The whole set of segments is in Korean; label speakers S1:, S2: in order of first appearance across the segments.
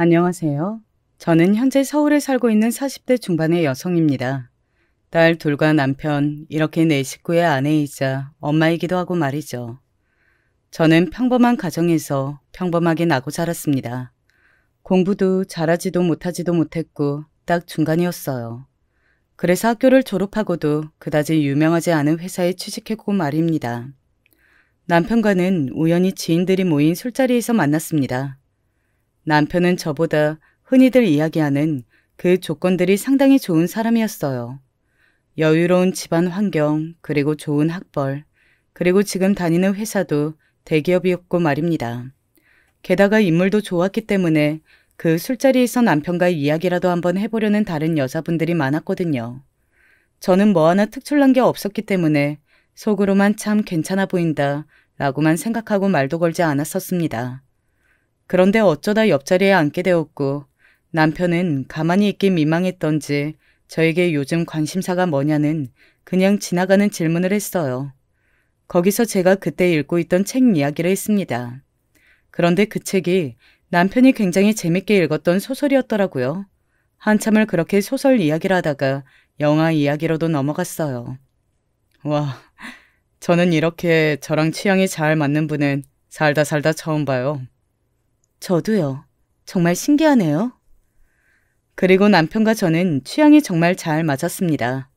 S1: 안녕하세요. 저는 현재 서울에 살고 있는 40대 중반의 여성입니다. 딸 둘과 남편, 이렇게 네 식구의 아내이자 엄마이기도 하고 말이죠. 저는 평범한 가정에서 평범하게 나고 자랐습니다. 공부도 잘하지도 못하지도 못했고 딱 중간이었어요. 그래서 학교를 졸업하고도 그다지 유명하지 않은 회사에 취직했고 말입니다. 남편과는 우연히 지인들이 모인 술자리에서 만났습니다. 남편은 저보다 흔히들 이야기하는 그 조건들이 상당히 좋은 사람이었어요. 여유로운 집안 환경, 그리고 좋은 학벌, 그리고 지금 다니는 회사도 대기업이었고 말입니다. 게다가 인물도 좋았기 때문에 그 술자리에서 남편과 이야기라도 한번 해보려는 다른 여자분들이 많았거든요. 저는 뭐 하나 특출난 게 없었기 때문에 속으로만 참 괜찮아 보인다 라고만 생각하고 말도 걸지 않았었습니다. 그런데 어쩌다 옆자리에 앉게 되었고 남편은 가만히 있기 민망했던지 저에게 요즘 관심사가 뭐냐는 그냥 지나가는 질문을 했어요. 거기서 제가 그때 읽고 있던 책 이야기를 했습니다. 그런데 그 책이 남편이 굉장히 재밌게 읽었던 소설이었더라고요. 한참을 그렇게 소설 이야기를 하다가 영화 이야기로도 넘어갔어요. 와, 저는 이렇게 저랑 취향이 잘 맞는 분은 살다 살다 처음 봐요. 저도요. 정말 신기하네요. 그리고 남편과 저는 취향이 정말 잘 맞았습니다.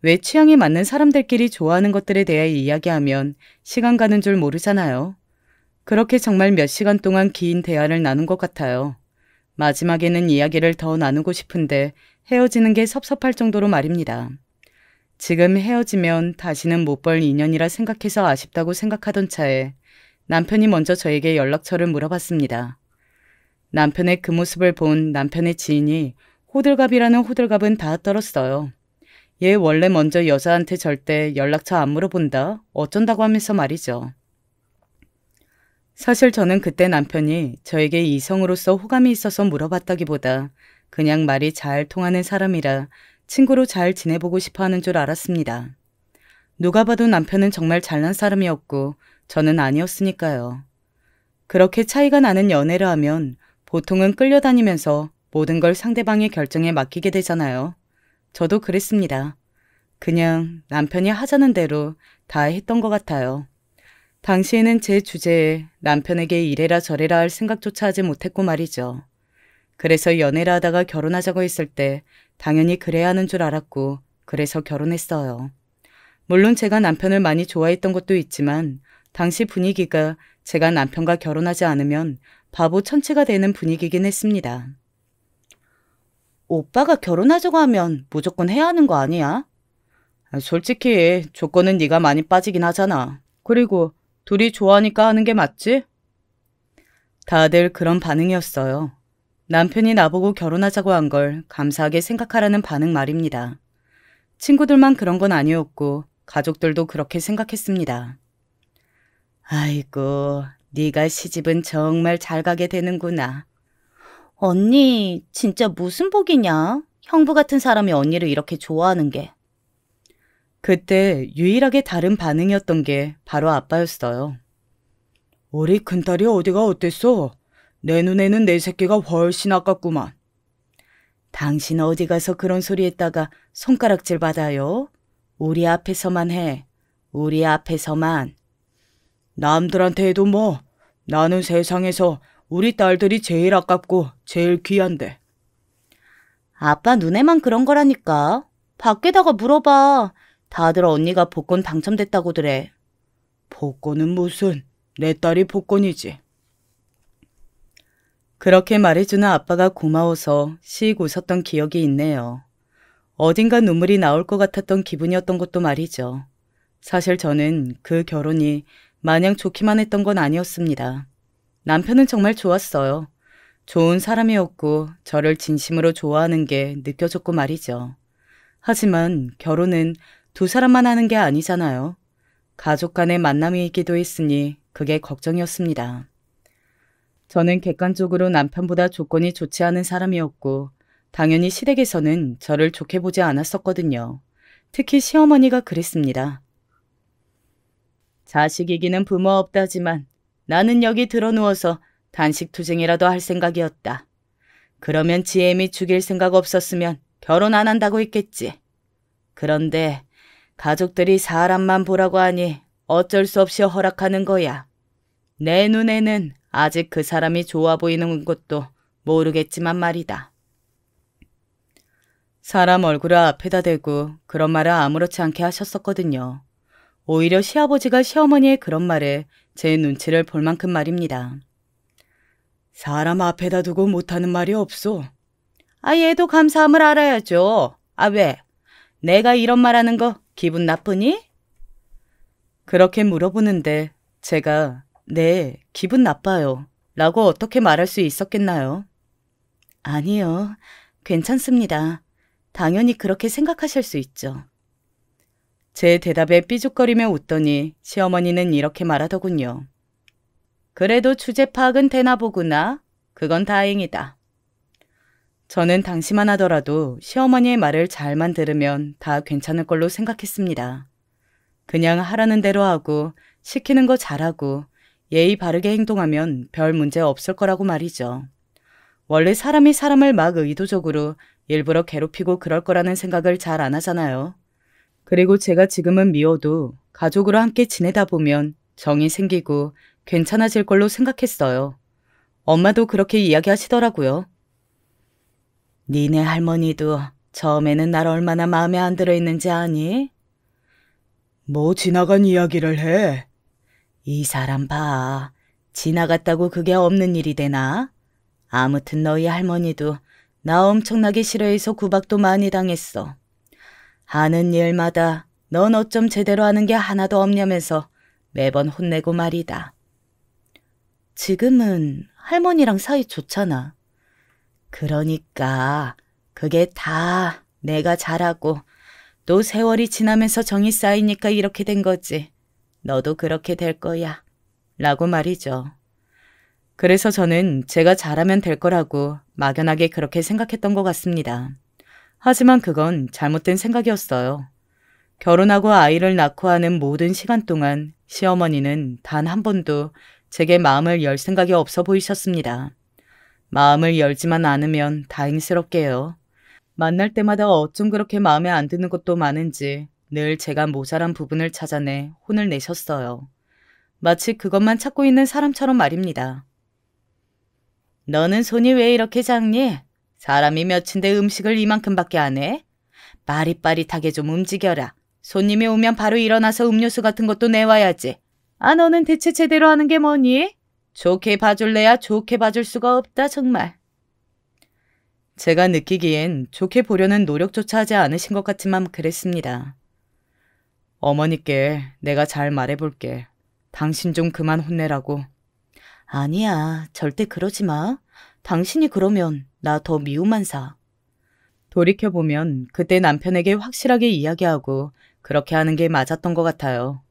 S1: 왜 취향이 맞는 사람들끼리 좋아하는 것들에 대해 이야기하면 시간 가는 줄 모르잖아요. 그렇게 정말 몇 시간 동안 긴 대화를 나눈 것 같아요. 마지막에는 이야기를 더 나누고 싶은데 헤어지는 게 섭섭할 정도로 말입니다. 지금 헤어지면 다시는 못 볼 인연이라 생각해서 아쉽다고 생각하던 차에 남편이 먼저 저에게 연락처를 물어봤습니다. 남편의 그 모습을 본 남편의 지인이 호들갑이라는 호들갑은 다 떨었어요. 얘 원래 먼저 여자한테 절대 연락처 안 물어본다. 어쩐다고 하면서 말이죠. 사실 저는 그때 남편이 저에게 이성으로서 호감이 있어서 물어봤다기보다 그냥 말이 잘 통하는 사람이라 친구로 잘 지내보고 싶어 하는 줄 알았습니다. 누가 봐도 남편은 정말 잘난 사람이었고 저는 아니었으니까요. 그렇게 차이가 나는 연애를 하면 보통은 끌려다니면서 모든 걸 상대방의 결정에 맡기게 되잖아요. 저도 그랬습니다. 그냥 남편이 하자는 대로 다 했던 것 같아요. 당시에는 제 주제에 남편에게 이래라 저래라 할 생각조차 하지 못했고 말이죠. 그래서 연애를 하다가 결혼하자고 했을 때 당연히 그래야 하는 줄 알았고 그래서 결혼했어요. 물론 제가 남편을 많이 좋아했던 것도 있지만 당시 분위기가 제가 남편과 결혼하지 않으면 바보 천치가 되는 분위기긴 했습니다. 오빠가 결혼하자고 하면 무조건 해야 하는 거 아니야? 솔직히 조건은 네가 많이 빠지긴 하잖아. 그리고 둘이 좋아하니까 하는 게 맞지? 다들 그런 반응이었어요. 남편이 나보고 결혼하자고 한 걸 감사하게 생각하라는 반응 말입니다. 친구들만 그런 건 아니었고 가족들도 그렇게 생각했습니다. 아이고, 네가 시집은 정말 잘 가게 되는구나. 언니, 진짜 무슨 복이냐? 형부 같은 사람이 언니를 이렇게 좋아하는 게. 그때 유일하게 다른 반응이었던 게 바로 아빠였어요. 우리 큰딸이 어디가 어땠어? 내 눈에는 내 새끼가 훨씬 아깝구만. 당신 어디 가서 그런 소리 했다가 손가락질 받아요? 우리 앞에서만 해. 우리 앞에서만. 남들한테 해도 뭐. 나는 세상에서 우리 딸들이 제일 아깝고 제일 귀한데. 아빠 눈에만 그런 거라니까. 밖에다가 물어봐. 다들 언니가 복권 당첨됐다고들 해. 복권은 무슨. 내 딸이 복권이지. 그렇게 말해주는 아빠가 고마워서 씩 웃었던 기억이 있네요. 어딘가 눈물이 나올 것 같았던 기분이었던 것도 말이죠. 사실 저는 그 결혼이 마냥 좋기만 했던 건 아니었습니다. 남편은 정말 좋았어요. 좋은 사람이었고 저를 진심으로 좋아하는 게 느껴졌고 말이죠. 하지만 결혼은 두 사람만 하는 게 아니잖아요. 가족 간의 만남이기도 했으니 그게 걱정이었습니다. 저는 객관적으로 남편보다 조건이 좋지 않은 사람이었고 당연히 시댁에서는 저를 좋게 보지 않았었거든요. 특히 시어머니가 그랬습니다. 자식 이기는 부모 없다지만 나는 여기 들어누워서 단식 투쟁이라도 할 생각이었다. 그러면 지엠이 죽일 생각 없었으면 결혼 안 한다고 했겠지. 그런데 가족들이 사람만 보라고 하니 어쩔 수 없이 허락하는 거야. 내 눈에는 아직 그 사람이 좋아 보이는 것도 모르겠지만 말이다. 사람 얼굴을 앞에다 대고 그런 말을 아무렇지 않게 하셨었거든요. 오히려 시아버지가 시어머니의 그런 말에 제 눈치를 볼 만큼 말입니다. 사람 앞에다 두고 못하는 말이 없소. 얘도 감사함을 알아야죠. 왜? 내가 이런 말하는 거 기분 나쁘니? 그렇게 물어보는데 제가 네, 기분 나빠요 라고 어떻게 말할 수 있었겠나요? 아니요, 괜찮습니다. 당연히 그렇게 생각하실 수 있죠. 제 대답에 삐죽거리며 웃더니 시어머니는 이렇게 말하더군요. 그래도 주제 파악은 되나 보구나. 그건 다행이다. 저는 당시만 하더라도 시어머니의 말을 잘만 들으면 다 괜찮을 걸로 생각했습니다. 그냥 하라는 대로 하고 시키는 거 잘하고 예의 바르게 행동하면 별 문제 없을 거라고 말이죠. 원래 사람이 사람을 막 의도적으로 일부러 괴롭히고 그럴 거라는 생각을 잘 안 하잖아요. 그리고 제가 지금은 미워도 가족으로 함께 지내다 보면 정이 생기고 괜찮아질 걸로 생각했어요. 엄마도 그렇게 이야기하시더라고요. 니네 할머니도 처음에는 날 얼마나 마음에 안 들어했는지 아니? 뭐 지나간 이야기를 해? 이 사람 봐. 지나갔다고 그게 없는 일이 되나? 아무튼 너희 할머니도 나 엄청나게 싫어해서 구박도 많이 당했어. 하는 일마다 넌 어쩜 제대로 하는 게 하나도 없냐면서 매번 혼내고 말이다. 지금은 할머니랑 사이 좋잖아. 그러니까 그게 다 내가 잘하고 또 세월이 지나면서 정이 쌓이니까 이렇게 된 거지. 너도 그렇게 될 거야. 라고 말이죠. 그래서 저는 제가 잘하면 될 거라고 막연하게 그렇게 생각했던 것 같습니다. 하지만 그건 잘못된 생각이었어요. 결혼하고 아이를 낳고 하는 모든 시간 동안 시어머니는 단 한 번도 제게 마음을 열 생각이 없어 보이셨습니다. 마음을 열지만 않으면 다행스럽게요. 만날 때마다 어쩜 그렇게 마음에 안 드는 것도 많은지 늘 제가 모자란 부분을 찾아내 혼을 내셨어요. 마치 그것만 찾고 있는 사람처럼 말입니다. 너는 손이 왜 이렇게 작니? 사람이 몇인데 음식을 이만큼밖에 안 해? 빠릿빠릿하게 좀 움직여라. 손님이 오면 바로 일어나서 음료수 같은 것도 내와야지. 너는 대체 제대로 하는 게 뭐니? 좋게 봐줄래야 좋게 봐줄 수가 없다 정말. 제가 느끼기엔 좋게 보려는 노력조차 하지 않으신 것 같지만 그랬습니다. 어머니께 내가 잘 말해볼게. 당신 좀 그만 혼내라고. 아니야, 절대 그러지 마. 당신이 그러면 나 더 미움만 사. 돌이켜보면 그때 남편에게 확실하게 이야기하고 그렇게 하는 게 맞았던 것 같아요.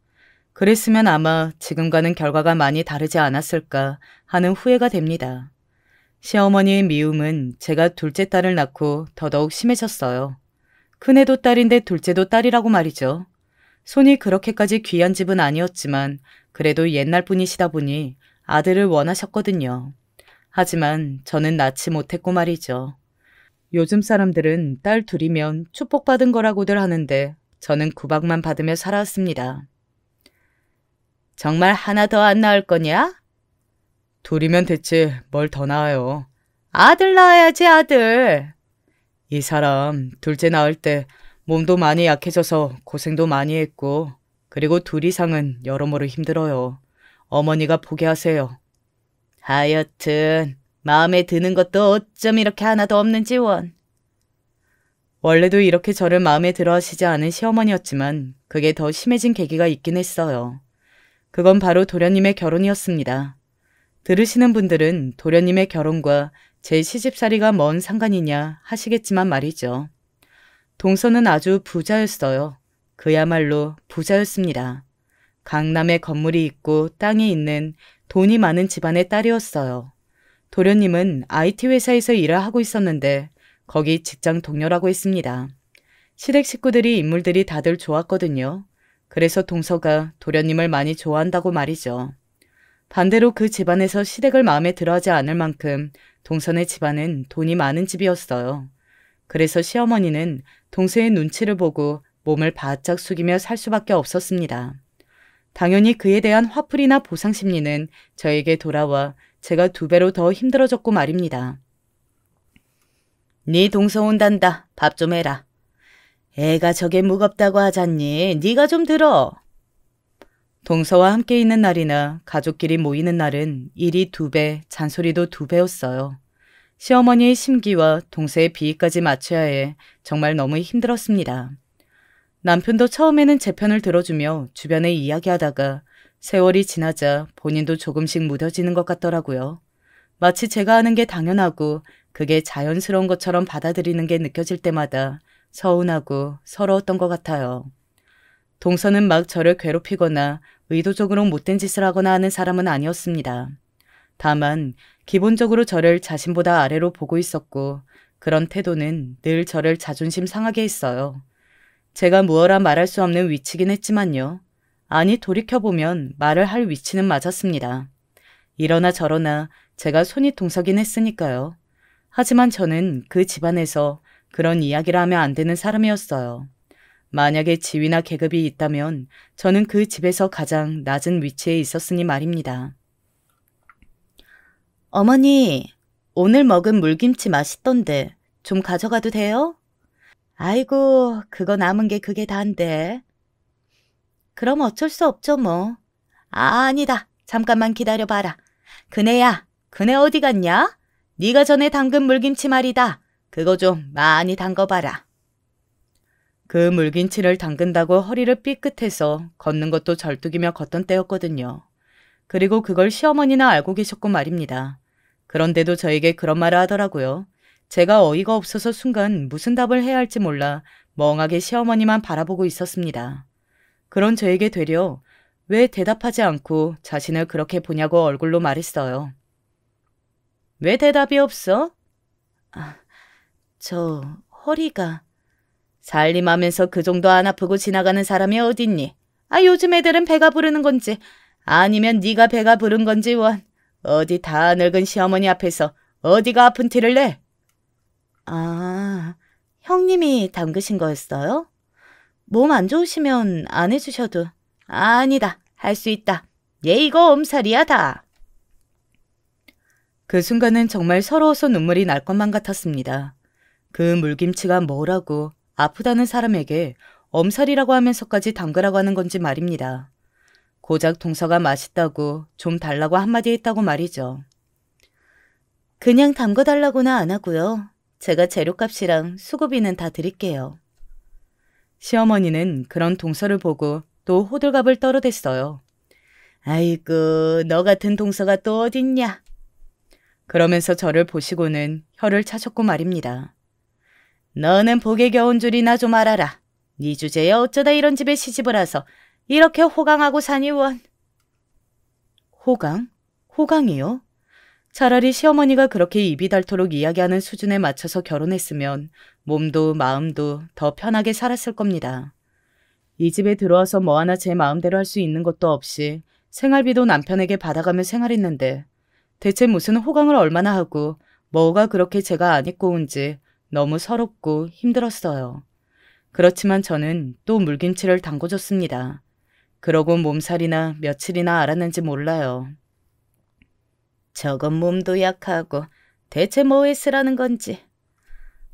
S1: 그랬으면 아마 지금과는 결과가 많이 다르지 않았을까 하는 후회가 됩니다. 시어머니의 미움은 제가 둘째 딸을 낳고 더더욱 심해졌어요. 큰애도 딸인데 둘째도 딸이라고 말이죠. 손이 그렇게까지 귀한 집은 아니었지만 그래도 옛날 분이시다 보니 아들을 원하셨거든요. 하지만 저는 낳지 못했고 말이죠. 요즘 사람들은 딸 둘이면 축복받은 거라고들 하는데 저는 구박만 받으며 살아왔습니다. 정말 하나 더 안 낳을 거냐? 둘이면 됐지 뭘 더 낳아요. 아들 낳아야지 아들. 이 사람 둘째 낳을 때 몸도 많이 약해져서 고생도 많이 했고 그리고 둘 이상은 여러모로 힘들어요. 어머니가 보게 하세요. 하여튼 마음에 드는 것도 어쩜 이렇게 하나도 없는지 원. 원래도 이렇게 저를 마음에 들어 하시지 않은 시어머니였지만 그게 더 심해진 계기가 있긴 했어요. 그건 바로 도련님의 결혼이었습니다. 들으시는 분들은 도련님의 결혼과 제 시집살이가 뭔 상관이냐 하시겠지만 말이죠. 동서는 아주 부자였어요. 그야말로 부자였습니다. 강남에 건물이 있고 땅이 있는 돈이 많은 집안의 딸이었어요. 도련님은 IT 회사에서 일을 하고 있었는데 거기 직장 동료라고 했습니다. 시댁 식구들이 인물들이 다들 좋았거든요. 그래서 동서가 도련님을 많이 좋아한다고 말이죠. 반대로 그 집안에서 시댁을 마음에 들어하지 않을 만큼 동선의 집안은 돈이 많은 집이었어요. 그래서 시어머니는 동서의 눈치를 보고 몸을 바짝 숙이며 살 수밖에 없었습니다. 당연히 그에 대한 화풀이나 보상 심리는 저에게 돌아와 제가 2배로 더 힘들어졌고 말입니다. 네 동서 온단다. 밥 좀 해라. 애가 저게 무겁다고 하잖니. 네가 좀 들어. 동서와 함께 있는 날이나 가족끼리 모이는 날은 일이 2배, 잔소리도 2배였어요. 시어머니의 심기와 동서의 비위까지 맞춰야 해 정말 너무 힘들었습니다. 남편도 처음에는 제 편을 들어주며 주변에 이야기하다가 세월이 지나자 본인도 조금씩 무뎌지는 것 같더라고요. 마치 제가 하는 게 당연하고 그게 자연스러운 것처럼 받아들이는 게 느껴질 때마다 서운하고 서러웠던 것 같아요. 동서는 막 저를 괴롭히거나 의도적으로 못된 짓을 하거나 하는 사람은 아니었습니다. 다만 기본적으로 저를 자신보다 아래로 보고 있었고 그런 태도는 늘 저를 자존심 상하게 했어요. 제가 무어라 말할 수 없는 위치긴 했지만요. 아니 돌이켜보면 말을 할 위치는 맞았습니다. 이러나 저러나 제가 손이 동서긴 했으니까요. 하지만 저는 그 집안에서 그런 이야기를 하면 안 되는 사람이었어요. 만약에 지위나 계급이 있다면 저는 그 집에서 가장 낮은 위치에 있었으니 말입니다. 어머니, 오늘 먹은 물김치 맛있던데 좀 가져가도 돼요? 아이고, 그거 남은 게 그게 다인데. 그럼 어쩔 수 없죠 뭐. 아니다. 잠깐만 기다려봐라. 그네야, 그네 어디 갔냐? 네가 전에 담근 물김치 말이다. 그거 좀 많이 담궈봐라. 그 물김치를 담근다고 허리를 삐끗해서 걷는 것도 절뚝이며 걷던 때였거든요. 그리고 그걸 시어머니나 알고 계셨고 말입니다. 그런데도 저에게 그런 말을 하더라고요. 제가 어이가 없어서 순간 무슨 답을 해야 할지 몰라 멍하게 시어머니만 바라보고 있었습니다. 그런 저에게 되려 왜 대답하지 않고 자신을 그렇게 보냐고 얼굴로 말했어요. 왜 대답이 없어? 저 허리가... 살림하면서 그 정도 안 아프고 지나가는 사람이 어딨니? 요즘 애들은 배가 부르는 건지 아니면 네가 배가 부른 건지 원. 어디 다 늙은 시어머니 앞에서 어디가 아픈 티를 내? 형님이 담그신 거였어요? 몸 안 좋으시면 안 해주셔도. 아니다. 할 수 있다. 얘 이거 엄살이야 다. 그 순간은 정말 서러워서 눈물이 날 것만 같았습니다. 그 물김치가 뭐라고 아프다는 사람에게 엄살이라고 하면서까지 담그라고 하는 건지 말입니다. 고작 동서가 맛있다고 좀 달라고 한마디 했다고 말이죠. 그냥 담궈달라고는 안 하고요. 제가 재료값이랑 수고비는 다 드릴게요. 시어머니는 그런 동서를 보고 또 호들갑을 떨어댔어요. 아이고, 너 같은 동서가 또 어딨냐? 그러면서 저를 보시고는 혀를 차셨고 말입니다. 너는 복에 겨운 줄이나 좀 알아라. 네 주제에 어쩌다 이런 집에 시집을 와서 이렇게 호강하고 사니 원. 호강? 호강이요? 차라리 시어머니가 그렇게 입이 닳도록 이야기하는 수준에 맞춰서 결혼했으면 몸도 마음도 더 편하게 살았을 겁니다. 이 집에 들어와서 뭐 하나 제 마음대로 할 수 있는 것도 없이 생활비도 남편에게 받아가며 생활했는데 대체 무슨 호강을 얼마나 하고 뭐가 그렇게 제가 안 입고 온지 너무 서럽고 힘들었어요. 그렇지만 저는 또 물김치를 담궈줬습니다. 그러고 몸살이나 며칠이나 앓았는지 몰라요. 저건 몸도 약하고 대체 뭐에 쓰라는 건지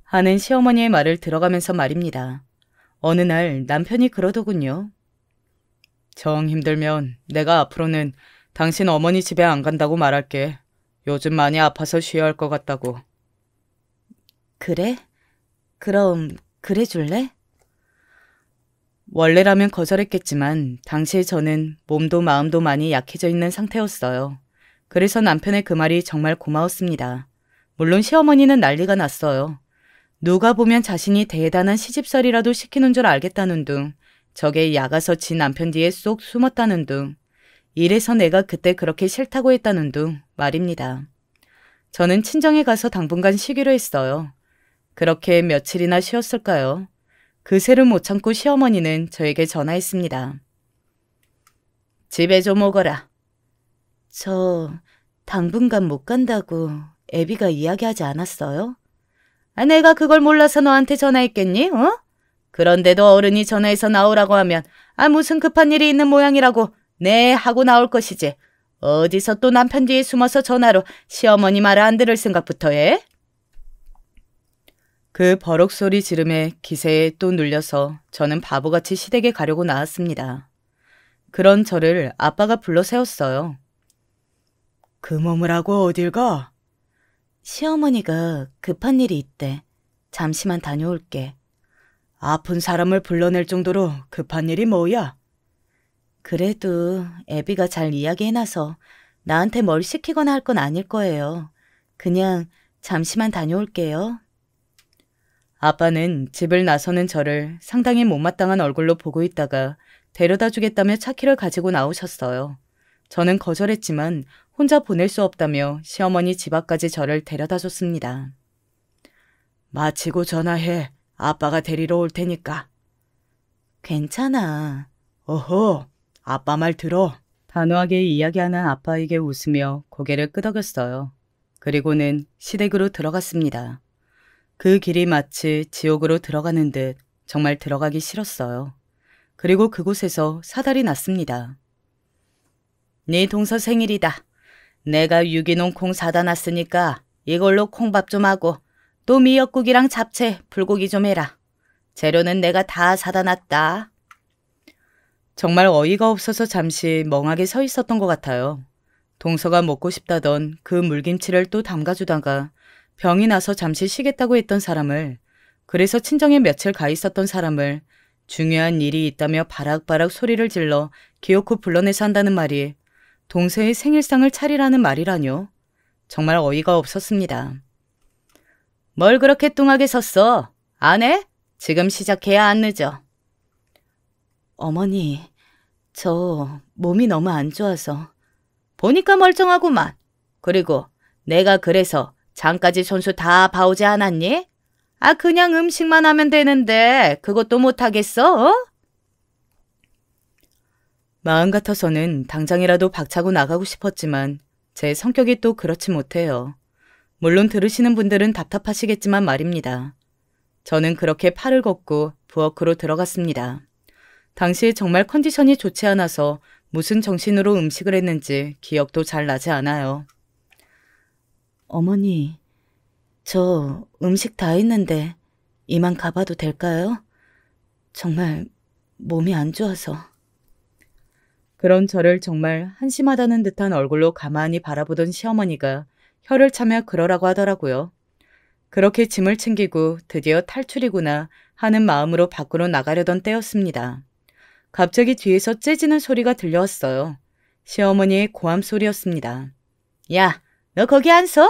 S1: 하는 시어머니의 말을 들어가면서 말입니다. 어느 날 남편이 그러더군요. 정 힘들면 내가 앞으로는 당신 어머니 집에 안 간다고 말할게. 요즘 많이 아파서 쉬어야 할 것 같다고. 그래? 그럼 그래 줄래? 원래라면 거절했겠지만 당시에 저는 몸도 마음도 많이 약해져 있는 상태였어요. 그래서 남편의 그 말이 정말 고마웠습니다. 물론 시어머니는 난리가 났어요. 누가 보면 자신이 대단한 시집살이라도 시키는 줄 알겠다는 둥, 저게 야가서 지 남편 뒤에 쏙 숨었다는 둥, 이래서 내가 그때 그렇게 싫다고 했다는 둥 말입니다. 저는 친정에 가서 당분간 쉬기로 했어요. 그렇게 며칠이나 쉬었을까요? 그새를 못 참고 시어머니는 저에게 전화했습니다. 집에 좀 오거라. 저 당분간 못 간다고 애비가 이야기하지 않았어요? 내가 그걸 몰라서 너한테 전화했겠니? 어? 그런데도 어른이 전화해서 나오라고 하면 무슨 급한 일이 있는 모양이라고 네 하고 나올 것이지. 어디서 또 남편 뒤에 숨어서 전화로 시어머니 말을 안 들을 생각부터 해? 그 버럭 소리 지름에 기세에 또 눌려서 저는 바보같이 시댁에 가려고 나왔습니다. 그런 저를 아빠가 불러 세웠어요. 그 몸을 하고 어딜 가? 시어머니가 급한 일이 있대. 잠시만 다녀올게. 아픈 사람을 불러낼 정도로 급한 일이 뭐야? 그래도 애비가 잘 이야기해놔서 나한테 뭘 시키거나 할 건 아닐 거예요. 그냥 잠시만 다녀올게요. 아빠는 집을 나서는 저를 상당히 못마땅한 얼굴로 보고 있다가 데려다 주겠다며 차키를 가지고 나오셨어요. 저는 거절했지만 혼자 보낼 수 없다며 시어머니 집 앞까지 저를 데려다 줬습니다. 마치고 전화해. 아빠가 데리러 올 테니까. 괜찮아. 어허, 아빠 말 들어. 단호하게 이야기하는 아빠에게 웃으며 고개를 끄덕였어요. 그리고는 시댁으로 들어갔습니다. 그 길이 마치 지옥으로 들어가는 듯 정말 들어가기 싫었어요. 그리고 그곳에서 사달이 났습니다. 네 동서 생일이다. 내가 유기농 콩 사다 놨으니까 이걸로 콩밥 좀 하고 또 미역국이랑 잡채, 불고기 좀 해라. 재료는 내가 다 사다 놨다. 정말 어이가 없어서 잠시 멍하게 서 있었던 것 같아요. 동서가 먹고 싶다던 그 물김치를 또 담가주다가 병이 나서 잠시 쉬겠다고 했던 사람을, 그래서 친정에 며칠 가 있었던 사람을 중요한 일이 있다며 바락바락 소리를 질러 기어코 불러내서 한다는 말이 동서의 생일상을 차리라는 말이라뇨. 정말 어이가 없었습니다. 뭘 그렇게 뚱하게 섰어? 안 해? 지금 시작해야 안 늦어. 어머니, 저 몸이 너무 안 좋아서. 보니까 멀쩡하구만. 그리고 내가 그래서 장까지 손수 다 봐오지 않았니? 그냥 음식만 하면 되는데 그것도 못하겠어? 어? 마음 같아서는 당장이라도 박차고 나가고 싶었지만 제 성격이 또 그렇지 못해요. 물론 들으시는 분들은 답답하시겠지만 말입니다. 저는 그렇게 팔을 걷고 부엌으로 들어갔습니다. 당시에 정말 컨디션이 좋지 않아서 무슨 정신으로 음식을 했는지 기억도 잘 나지 않아요. 어머니, 저 음식 다 했는데 이만 가봐도 될까요? 정말 몸이 안 좋아서. 그런 저를 정말 한심하다는 듯한 얼굴로 가만히 바라보던 시어머니가 혀를 차며 그러라고 하더라고요. 그렇게 짐을 챙기고 드디어 탈출이구나 하는 마음으로 밖으로 나가려던 때였습니다. 갑자기 뒤에서 째지는 소리가 들려왔어요. 시어머니의 고함 소리였습니다. 야, 너 거기 안 서?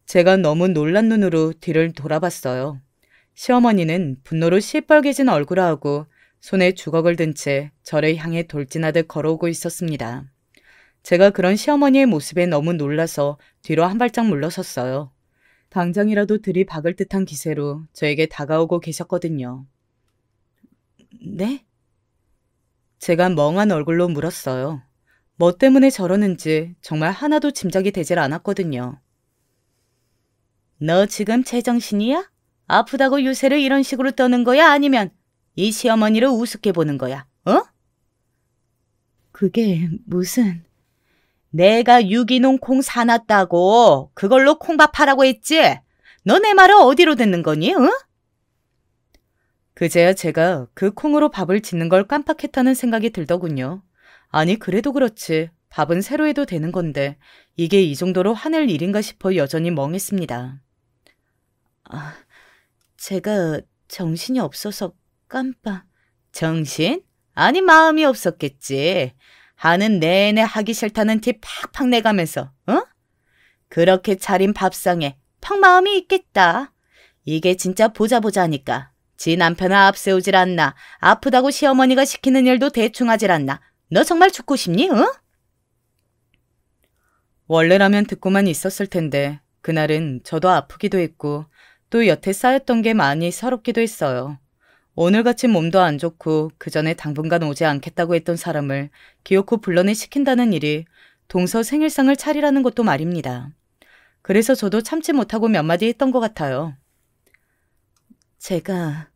S1: 제가 너무 놀란 눈으로 뒤를 돌아봤어요. 시어머니는 분노로 시뻘개진 얼굴을 하고 손에 주걱을 든 채 저를 향해 돌진하듯 걸어오고 있었습니다. 제가 그런 시어머니의 모습에 너무 놀라서 뒤로 한 발짝 물러섰어요. 당장이라도 들이박을 듯한 기세로 저에게 다가오고 계셨거든요. 네? 제가 멍한 얼굴로 물었어요. 뭐 때문에 저러는지 정말 하나도 짐작이 되질 않았거든요. 너 지금 제정신이야? 아프다고 유세를 이런 식으로 떠는 거야? 아니면 이 시어머니를 우습게 보는 거야? 어? 그게 무슨... 내가 유기농 콩 사놨다고 그걸로 콩밥 하라고 했지? 너 내 말을 어디로 듣는 거니? 응? 그제야 제가 그 콩으로 밥을 짓는 걸 깜빡했다는 생각이 들더군요. 아니 그래도 그렇지 밥은 새로 해도 되는 건데 이게 이 정도로 화낼 일인가 싶어 여전히 멍했습니다. 제가 정신이 없어서 깜빡... 정신? 아니 마음이 없었겠지. 하는 내내 하기 싫다는 티 팍팍 내가면서 어? 그렇게 차린 밥상에 팍 마음이 있겠다. 이게 진짜 보자 하니까 지 남편을 앞세우질 않나. 아프다고 시어머니가 시키는 일도 대충 하질 않나. 너 정말 죽고 싶니? 응? 원래라면 듣고만 있었을 텐데 그날은 저도 아프기도 했고 또 여태 쌓였던 게 많이 서럽기도 했어요. 오늘같이 몸도 안 좋고 그 전에 당분간 오지 않겠다고 했던 사람을 기어코 불러내 시킨다는 일이 동서 생일상을 차리라는 것도 말입니다. 그래서 저도 참지 못하고 몇 마디 했던 것 같아요. 제가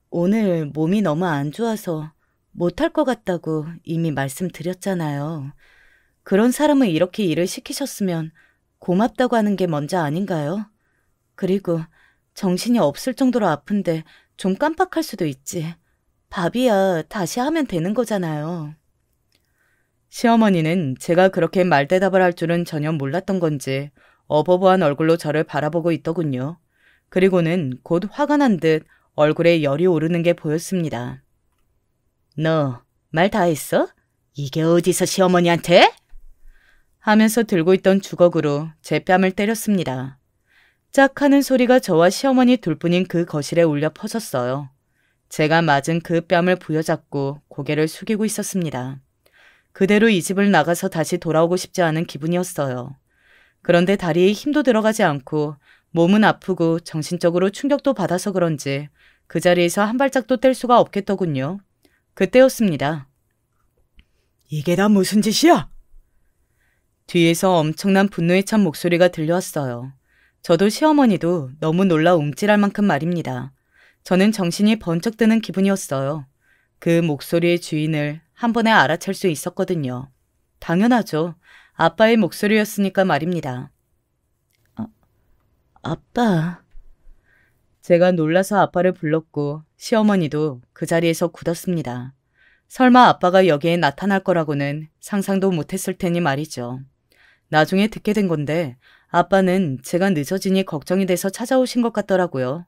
S1: 오늘 몸이 너무 안 좋아서 못할 것 같다고 이미 말씀드렸잖아요. 그런 사람을 이렇게 일을 시키셨으면 고맙다고 하는 게 먼저 아닌가요? 그리고 정신이 없을 정도로 아픈데 좀 깜빡할 수도 있지. 밥이야 다시 하면 되는 거잖아요. 시어머니는 제가 그렇게 말대답을 할 줄은 전혀 몰랐던 건지 어버버한 얼굴로 저를 바라보고 있더군요. 그리고는 곧 화가 난 듯 얼굴에 열이 오르는 게 보였습니다. 너 말 다 했어? 이게 어디서 시어머니한테? 하면서 들고 있던 주걱으로 제 뺨을 때렸습니다. 짝 하는 소리가 저와 시어머니 둘뿐인 그 거실에 울려 퍼졌어요. 제가 맞은 그 뺨을 부여잡고 고개를 숙이고 있었습니다. 그대로 이 집을 나가서 다시 돌아오고 싶지 않은 기분이었어요. 그런데 다리에 힘도 들어가지 않고 몸은 아프고 정신적으로 충격도 받아서 그런지 그 자리에서 한 발짝도 뗄 수가 없겠더군요. 그때였습니다. 이게 다 무슨 짓이야? 뒤에서 엄청난 분노에 찬 목소리가 들려왔어요. 저도 시어머니도 너무 놀라 움찔할 만큼 말입니다. 저는 정신이 번쩍 드는 기분이었어요. 그 목소리의 주인을 한 번에 알아챌 수 있었거든요. 당연하죠. 아빠의 목소리였으니까 말입니다. 아빠. 제가 놀라서 아빠를 불렀고 시어머니도 그 자리에서 굳었습니다. 설마 아빠가 여기에 나타날 거라고는 상상도 못했을 테니 말이죠. 나중에 듣게 된 건데 아빠는 제가 늦어지니 걱정이 돼서 찾아오신 것 같더라고요.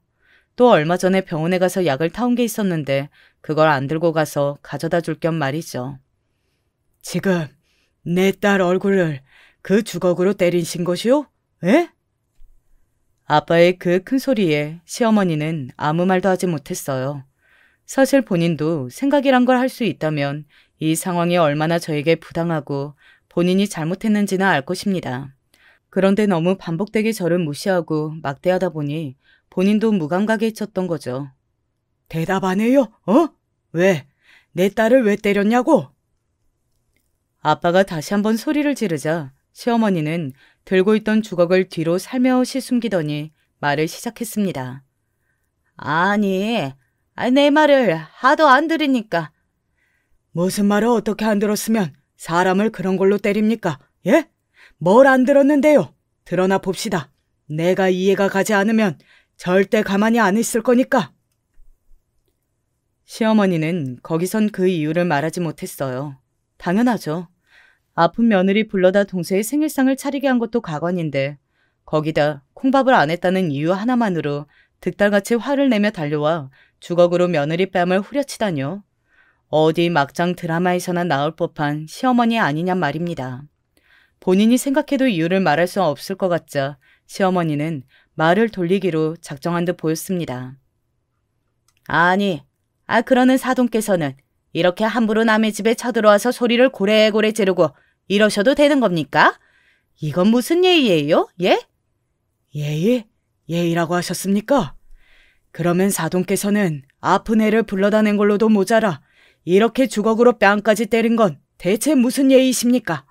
S1: 또 얼마 전에 병원에 가서 약을 타온 게 있었는데 그걸 안 들고 가서 가져다 줄 겸 말이죠. 지금 내 딸 얼굴을 그 주걱으로 때리신 것이오? 에? 아빠의 그 큰 소리에 시어머니는 아무 말도 하지 못했어요. 사실 본인도 생각이란 걸 할 수 있다면 이 상황이 얼마나 저에게 부당하고 본인이 잘못했는지는 알 것입니다. 그런데 너무 반복되게 저를 무시하고 막대하다 보니 본인도 무감각해졌던 거죠. 대답 안 해요? 왜? 내 딸을 왜 때렸냐고? 아빠가 다시 한번 소리를 지르자 시어머니는 들고 있던 주걱을 뒤로 살며시 숨기더니 말을 시작했습니다. 아니, 내 말을 하도 안 들으니까. 무슨 말을 어떻게 안 들었으면 사람을 그런 걸로 때립니까? 예? 뭘 안 들었는데요? 드러나 봅시다. 내가 이해가 가지 않으면 절대 가만히 안 있을 거니까. 시어머니는 거기선 그 이유를 말하지 못했어요. 당연하죠. 아픈 며느리 불러다 동서의 생일상을 차리게 한 것도 가관인데 거기다 콩밥을 안 했다는 이유 하나만으로 득달같이 화를 내며 달려와 주걱으로 며느리 뺨을 후려치다뇨. 어디 막장 드라마에서나 나올 법한 시어머니 아니냔 말입니다. 본인이 생각해도 이유를 말할 수 없을 것 같자 시어머니는 말을 돌리기로 작정한 듯 보였습니다. 아니, 그러는 사돈께서는 이렇게 함부로 남의 집에 쳐들어와서 소리를 고래고래 지르고 이러셔도 되는 겁니까? 이건 무슨 예의예요? 예? 예의? 예의라고 하셨습니까? 그러면 사돈께서는 아픈 애를 불러다 낸 걸로도 모자라 이렇게 주걱으로 뺨까지 때린 건 대체 무슨 예의십니까?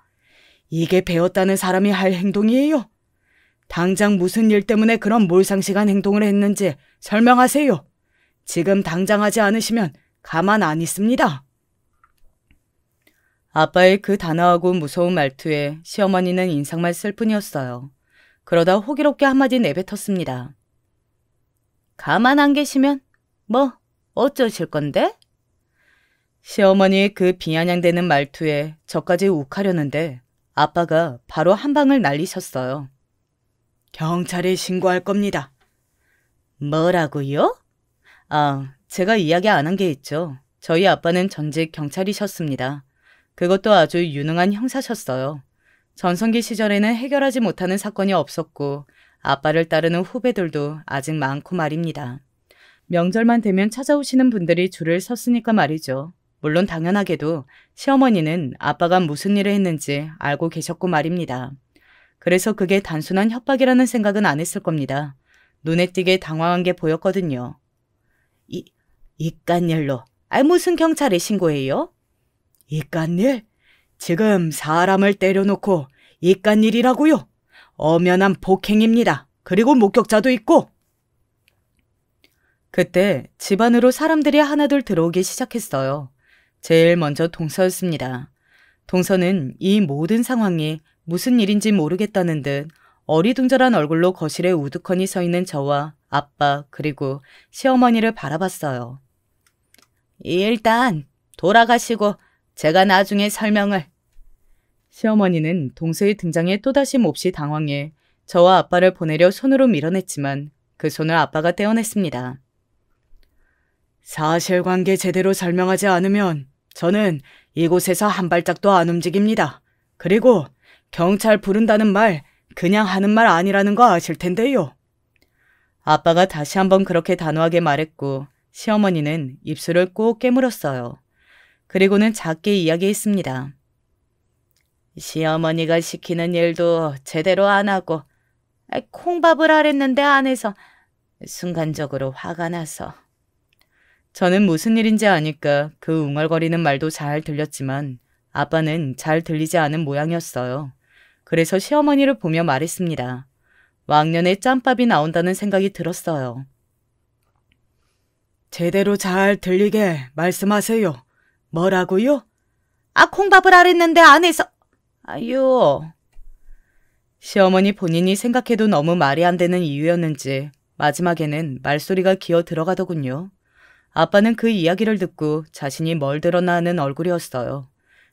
S1: 이게 배웠다는 사람이 할 행동이에요? 당장 무슨 일 때문에 그런 몰상식한 행동을 했는지 설명하세요. 지금 당장 하지 않으시면 가만 안 있습니다. 아빠의 그 단아하고 무서운 말투에 시어머니는 인상만 쓸 뿐이었어요. 그러다 호기롭게 한마디 내뱉었습니다. 가만 안 계시면 뭐 어쩌실 건데? 시어머니의 그 비아냥대는 말투에 저까지 욱하려는데 아빠가 바로 한 방을 날리셨어요. 경찰에 신고할 겁니다. 뭐라고요? 제가 이야기 안 한 게 있죠. 저희 아빠는 전직 경찰이셨습니다. 그것도 아주 유능한 형사셨어요. 전성기 시절에는 해결하지 못하는 사건이 없었고 아빠를 따르는 후배들도 아직 많고 말입니다. 명절만 되면 찾아오시는 분들이 줄을 섰으니까 말이죠. 물론 당연하게도 시어머니는 아빠가 무슨 일을 했는지 알고 계셨고 말입니다. 그래서 그게 단순한 협박이라는 생각은 안 했을 겁니다. 눈에 띄게 당황한 게 보였거든요. 이깟 일로 무슨 경찰에 신고해요? 이깟 일? 지금 사람을 때려놓고 이깟 일이라고요? 엄연한 폭행입니다. 그리고 목격자도 있고. 그때 집 안으로 사람들이 하나둘 들어오기 시작했어요. 제일 먼저 동서였습니다. 동서는 이 모든 상황이 무슨 일인지 모르겠다는 듯 어리둥절한 얼굴로 거실에 우두커니 서 있는 저와 아빠 그리고 시어머니를 바라봤어요. 일단 돌아가시고 제가 나중에 설명을. 시어머니는 동서의 등장에 또다시 몹시 당황해 저와 아빠를 보내려 손으로 밀어냈지만 그 손을 아빠가 떼어냈습니다. 사실관계 제대로 설명하지 않으면 저는 이곳에서 한 발짝도 안 움직입니다. 그리고 경찰 부른다는 말 그냥 하는 말 아니라는 거 아실 텐데요. 아빠가 다시 한번 그렇게 단호하게 말했고 시어머니는 입술을 꼭 깨물었어요. 그리고는 작게 이야기했습니다. 시어머니가 시키는 일도 제대로 안 하고 콩밥을 하랬는데 안 해서 순간적으로 화가 나서. 저는 무슨 일인지 아니까 그 웅얼거리는 말도 잘 들렸지만 아빠는 잘 들리지 않은 모양이었어요. 그래서 시어머니를 보며 말했습니다. 왕년에 짬밥이 나온다는 생각이 들었어요. 제대로 잘 들리게 말씀하세요. 뭐라고요? 콩밥을 하랬는데 안 해서. 아유. 시어머니 본인이 생각해도 너무 말이 안 되는 이유였는지 마지막에는 말소리가 기어 들어가더군요. 아빠는 그 이야기를 듣고 자신이 뭘 들었나 하는 얼굴이었어요.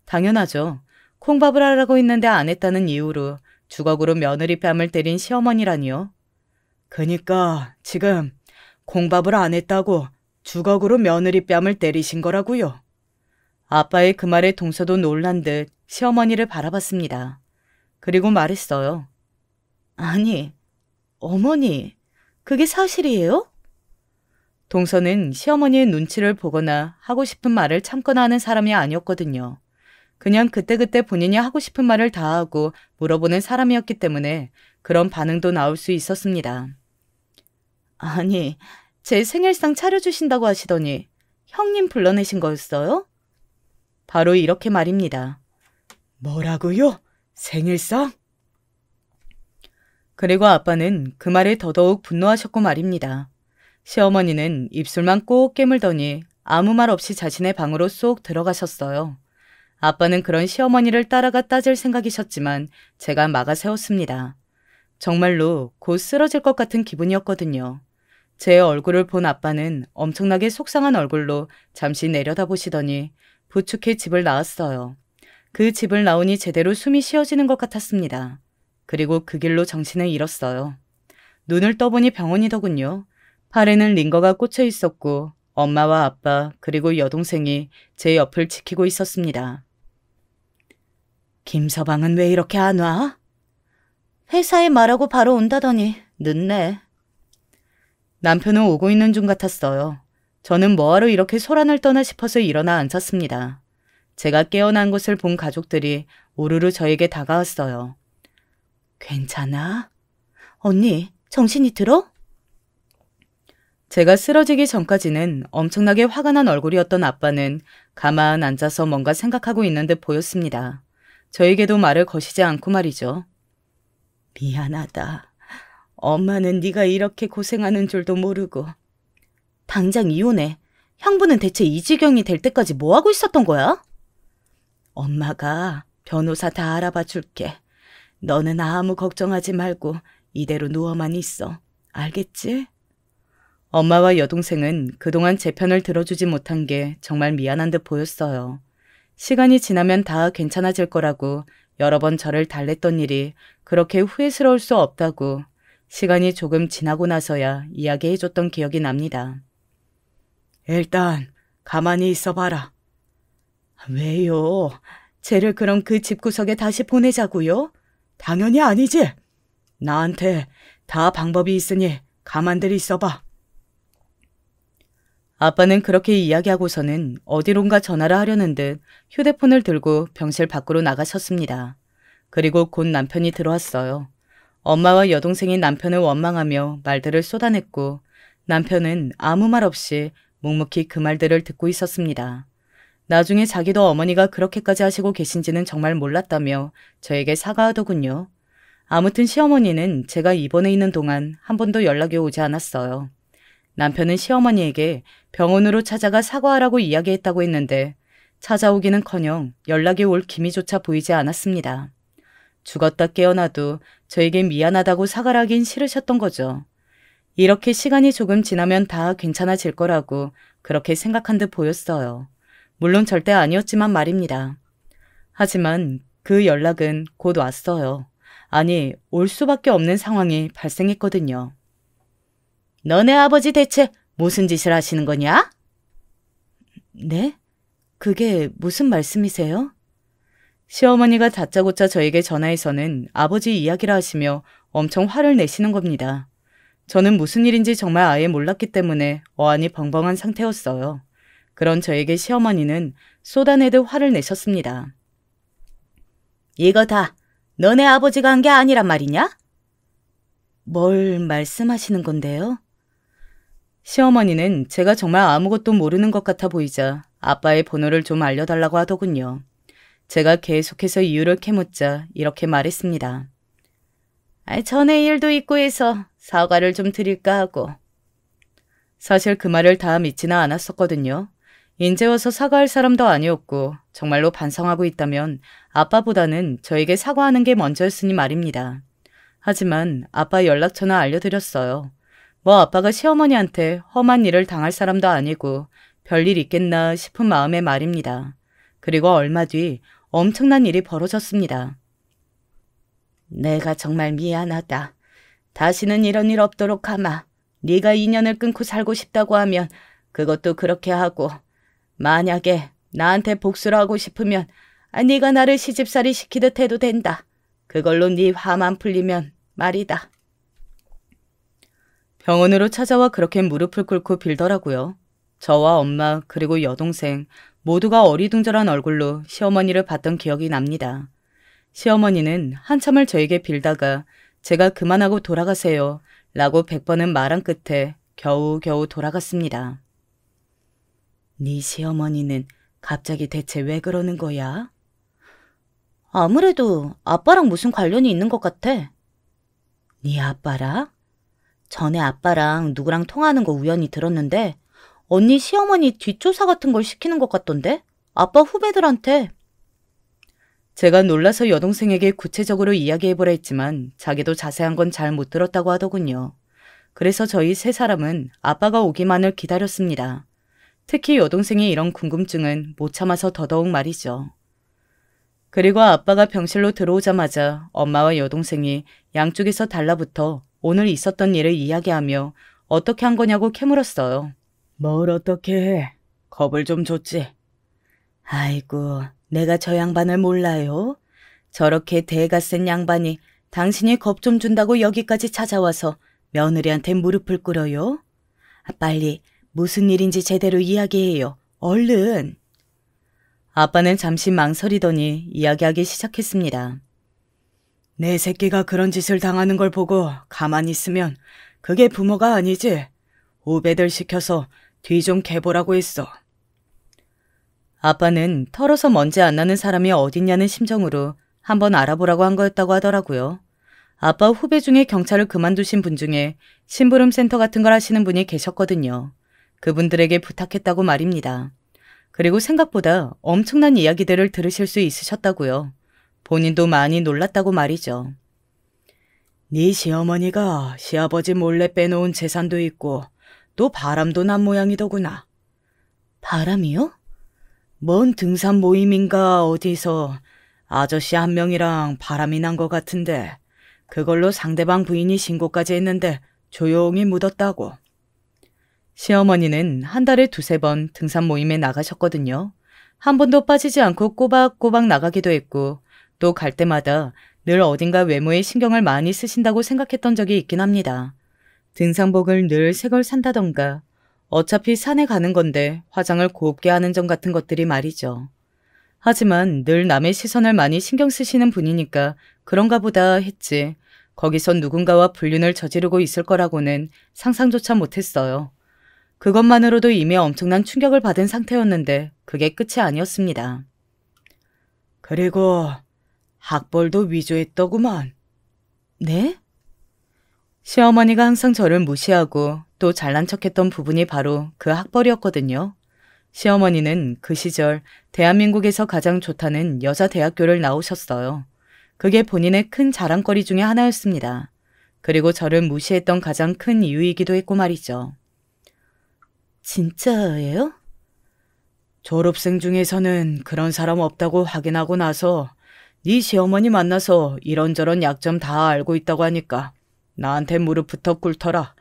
S1: 당연하죠. 콩밥을 하라고 했는데 안 했다는 이유로 주걱으로 며느리 뺨을 때린 시어머니라니요. 그니까 지금 콩밥을 안 했다고 주걱으로 며느리 뺨을 때리신 거라고요. 아빠의 그 말에 동서도 놀란 듯 시어머니를 바라봤습니다. 그리고 말했어요. 아니, 어머니, 그게 사실이에요? 동서는 시어머니의 눈치를 보거나 하고 싶은 말을 참거나 하는 사람이 아니었거든요. 그냥 그때그때 본인이 하고 싶은 말을 다 하고 물어보는 사람이었기 때문에 그런 반응도 나올 수 있었습니다. 아니, 제 생일상 차려주신다고 하시더니 형님 불러내신 거였어요? 바로 이렇게 말입니다. 뭐라고요? 생일상? 그리고 아빠는 그 말에 더더욱 분노하셨고 말입니다. 시어머니는 입술만 꼭 깨물더니 아무 말 없이 자신의 방으로 쏙 들어가셨어요. 아빠는 그런 시어머니를 따라가 따질 생각이셨지만 제가 막아세웠습니다. 정말로 곧 쓰러질 것 같은 기분이었거든요. 제 얼굴을 본 아빠는 엄청나게 속상한 얼굴로 잠시 내려다보시더니 부축해 집을 나왔어요. 그 집을 나오니 제대로 숨이 쉬어지는 것 같았습니다. 그리고 그 길로 정신을 잃었어요. 눈을 떠보니 병원이더군요. 팔에는 링거가 꽂혀 있었고 엄마와 아빠 그리고 여동생이 제 옆을 지키고 있었습니다. 김서방은 왜 이렇게 안 와? 회사에 말하고 바로 온다더니 늦네. 남편은 오고 있는 중 같았어요. 저는 뭐하러 이렇게 소란을 떠나 싶어서 일어나 앉았습니다. 제가 깨어난 것을 본 가족들이 우르르 저에게 다가왔어요. 괜찮아? 언니, 정신이 들어? 제가 쓰러지기 전까지는 엄청나게 화가 난 얼굴이었던 아빠는 가만 앉아서 뭔가 생각하고 있는 듯 보였습니다. 저에게도 말을 거시지 않고 말이죠. 미안하다. 엄마는 네가 이렇게 고생하는 줄도 모르고. 당장 이혼해. 형부는 대체 이 지경이 될 때까지 뭐하고 있었던 거야? 엄마가 변호사 다 알아봐 줄게. 너는 아무 걱정하지 말고 이대로 누워만 있어. 알겠지? 엄마와 여동생은 그동안 제 편을 들어주지 못한 게 정말 미안한 듯 보였어요. 시간이 지나면 다 괜찮아질 거라고 여러 번 저를 달랬던 일이 그렇게 후회스러울 수 없다고 시간이 조금 지나고 나서야 이야기해줬던 기억이 납니다. 일단 가만히 있어봐라. 왜요? 쟤를 그럼 그 집구석에 다시 보내자고요? 당연히 아니지. 나한테 다 방법이 있으니 가만들 있어봐. 아빠는 그렇게 이야기하고서는 어디론가 전화를 하려는 듯 휴대폰을 들고 병실 밖으로 나가셨습니다. 그리고 곧 남편이 들어왔어요. 엄마와 여동생이 남편을 원망하며 말들을 쏟아냈고 남편은 아무 말 없이 묵묵히 그 말들을 듣고 있었습니다. 나중에 자기도 어머니가 그렇게까지 하시고 계신지는 정말 몰랐다며 저에게 사과하더군요. 아무튼 시어머니는 제가 입원해 있는 동안 한 번도 연락이 오지 않았어요. 남편은 시어머니에게 병원으로 찾아가 사과하라고 이야기했다고 했는데 찾아오기는커녕 연락이 올 기미조차 보이지 않았습니다. 죽었다 깨어나도 저에게 미안하다고 사과를 하긴 싫으셨던 거죠. 이렇게 시간이 조금 지나면 다 괜찮아질 거라고 그렇게 생각한 듯 보였어요. 물론 절대 아니었지만 말입니다. 하지만 그 연락은 곧 왔어요. 아니, 올 수밖에 없는 상황이 발생했거든요. 너네 아버지 대체 무슨 짓을 하시는 거냐? 네? 그게 무슨 말씀이세요? 시어머니가 다짜고짜 저에게 전화해서는 아버지 이야기를 하시며 엄청 화를 내시는 겁니다. 저는 무슨 일인지 정말 아예 몰랐기 때문에 어안이 벙벙한 상태였어요. 그런 저에게 시어머니는 쏟아내듯 화를 내셨습니다. 이거 다 너네 아버지가 한 게 아니란 말이냐? 뭘 말씀하시는 건데요? 시어머니는 제가 정말 아무것도 모르는 것 같아 보이자 아빠의 번호를 좀 알려달라고 하더군요. 제가 계속해서 이유를 캐묻자 이렇게 말했습니다. 전에 일도 있고 해서 사과를 좀 드릴까 하고. 사실 그 말을 다 믿지는 않았었거든요. 인제 와서 사과할 사람도 아니었고 정말로 반성하고 있다면 아빠보다는 저에게 사과하는 게 먼저였으니 말입니다. 하지만 아빠 연락처는 알려드렸어요. 뭐 아빠가 시어머니한테 험한 일을 당할 사람도 아니고 별일 있겠나 싶은 마음에 말입니다. 그리고 얼마 뒤 엄청난 일이 벌어졌습니다. 내가 정말 미안하다. 다시는 이런 일 없도록 하마. 네가 인연을 끊고 살고 싶다고 하면 그것도 그렇게 하고 만약에 나한테 복수를 하고 싶으면 네가 나를 시집살이 시키듯 해도 된다. 그걸로 네 화만 풀리면 말이다. 병원으로 찾아와 그렇게 무릎을 꿇고 빌더라고요. 저와 엄마 그리고 여동생 모두가 어리둥절한 얼굴로 시어머니를 봤던 기억이 납니다. 시어머니는 한참을 저에게 빌다가 제가 그만하고 돌아가세요 라고 100번은 말한 끝에 겨우겨우 돌아갔습니다. 네 시어머니는 갑자기 대체 왜 그러는 거야? 아무래도 아빠랑 무슨 관련이 있는 것 같아. 네 아빠랑? 전에 아빠랑 누구랑 통화하는 거 우연히 들었는데 언니 시어머니 뒷조사 같은 걸 시키는 것 같던데? 아빠 후배들한테. 제가 놀라서 여동생에게 구체적으로 이야기해보라 했지만 자기도 자세한 건 잘 못 들었다고 하더군요. 그래서 저희 세 사람은 아빠가 오기만을 기다렸습니다. 특히 여동생이 이런 궁금증은 못 참아서 더더욱 말이죠. 그리고 아빠가 병실로 들어오자마자 엄마와 여동생이 양쪽에서 달라붙어 오늘 있었던 일을 이야기하며 어떻게 한 거냐고 캐물었어요. 뭘 어떻게 해? 겁을 좀 줬지. 아이고, 내가 저 양반을 몰라요? 저렇게 대가 센 양반이 당신이 겁 좀 준다고 여기까지 찾아와서 며느리한테 무릎을 꿇어요? 빨리 무슨 일인지 제대로 이야기해요. 얼른. 아빠는 잠시 망설이더니 이야기하기 시작했습니다. 내 새끼가 그런 짓을 당하는 걸 보고 가만히 있으면 그게 부모가 아니지. 후배들 시켜서 뒤 좀 캐보라고 했어. 아빠는 털어서 먼지 안 나는 사람이 어딨냐는 심정으로 한번 알아보라고 한 거였다고 하더라고요. 아빠 후배 중에 경찰을 그만두신 분 중에 심부름센터 같은 걸 하시는 분이 계셨거든요. 그분들에게 부탁했다고 말입니다. 그리고 생각보다 엄청난 이야기들을 들으실 수 있으셨다고요. 본인도 많이 놀랐다고 말이죠. 네 시어머니가 시아버지 몰래 빼놓은 재산도 있고 또 바람도 난 모양이더구나. 바람이요? 뭔 등산 모임인가 어디서 아저씨 한 명이랑 바람이 난 것 같은데 그걸로 상대방 부인이 신고까지 했는데 조용히 묻었다고. 시어머니는 한 달에 2~3번 등산 모임에 나가셨거든요. 한 번도 빠지지 않고 꼬박꼬박 나가기도 했고 또 갈 때마다 늘 어딘가 외모에 신경을 많이 쓰신다고 생각했던 적이 있긴 합니다. 등산복을 늘 새 걸 산다던가 어차피 산에 가는 건데 화장을 곱게 하는 점 같은 것들이 말이죠. 하지만 늘 남의 시선을 많이 신경 쓰시는 분이니까 그런가 보다 했지 거기서 누군가와 불륜을 저지르고 있을 거라고는 상상조차 못했어요. 그것만으로도 이미 엄청난 충격을 받은 상태였는데 그게 끝이 아니었습니다. 그리고 학벌도 위조했더구만. 네? 시어머니가 항상 저를 무시하고 또 잘난 척했던 부분이 바로 그 학벌이었거든요. 시어머니는 그 시절 대한민국에서 가장 좋다는 여자 대학교를 나오셨어요. 그게 본인의 큰 자랑거리 중에 하나였습니다. 그리고 저를 무시했던 가장 큰 이유이기도 했고 말이죠. 진짜예요? 졸업생 중에서는 그런 사람 없다고 확인하고 나서 네 시어머니 만나서 이런저런 약점 다 알고 있다고 하니까 나한테 무릎부터 꿇더라.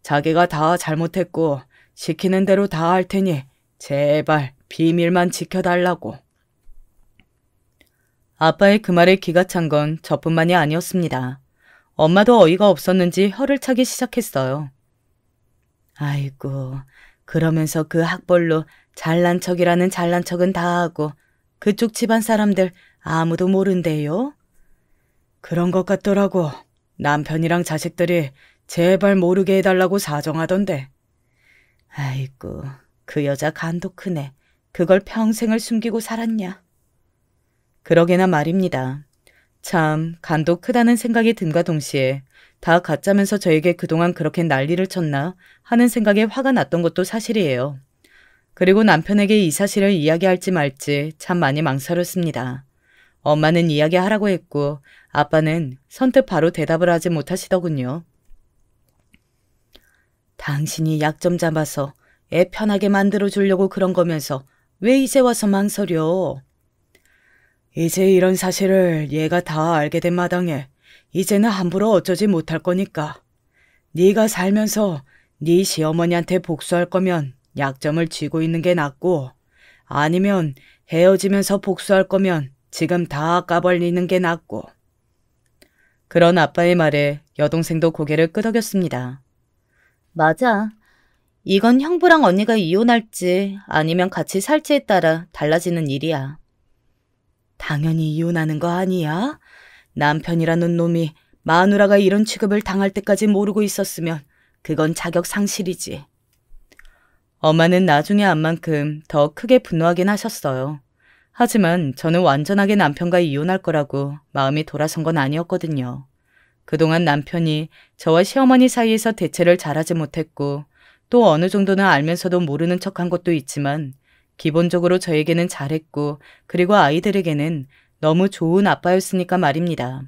S1: 자기가 다 잘못했고 시키는 대로 다 할 테니 제발 비밀만 지켜달라고. 아빠의 그 말에 기가 찬 건 저뿐만이 아니었습니다. 엄마도 어이가 없었는지 혀를 차기 시작했어요. 아이고, 그러면서 그 학벌로 잘난 척이라는 잘난 척은 다 하고 그쪽 집안 사람들 아무도 모른대요? 그런 것 같더라고. 남편이랑 자식들이 제발 모르게 해달라고 사정하던데. 아이고, 그 여자 간도 크네. 그걸 평생을 숨기고 살았냐. 그러게나 말입니다. 참 간도 크다는 생각이 든과 동시에 다 가짜면서 저에게 그동안 그렇게 난리를 쳤나 하는 생각에 화가 났던 것도 사실이에요. 그리고 남편에게 이 사실을 이야기할지 말지 참 많이 망설였습니다. 엄마는 이야기하라고 했고 아빠는 선뜻 바로 대답을 하지 못하시더군요. 당신이 약점 잡아서 애 편하게 만들어주려고 그런 거면서 왜 이제 와서 망설여? 이제 이런 사실을 얘가 다 알게 된 마당에 이제는 함부로 어쩌지 못할 거니까. 네가 살면서 네 시어머니한테 복수할 거면 약점을 쥐고 있는 게 낫고 아니면 헤어지면서 복수할 거면 지금 다 까발리는 게 낫고. 그런 아빠의 말에 여동생도 고개를 끄덕였습니다. 맞아. 이건 형부랑 언니가 이혼할지 아니면 같이 살지에 따라 달라지는 일이야. 당연히 이혼하는 거 아니야? 남편이라는 놈이 마누라가 이런 취급을 당할 때까지 모르고 있었으면 그건 자격 상실이지. 엄마는 나중에 안 만큼 더 크게 분노하긴 하셨어요. 하지만 저는 완전하게 남편과 이혼할 거라고 마음이 돌아선 건 아니었거든요. 그동안 남편이 저와 시어머니 사이에서 대체를 잘하지 못했고 또 어느 정도는 알면서도 모르는 척한 것도 있지만 기본적으로 저에게는 잘했고 그리고 아이들에게는 너무 좋은 아빠였으니까 말입니다.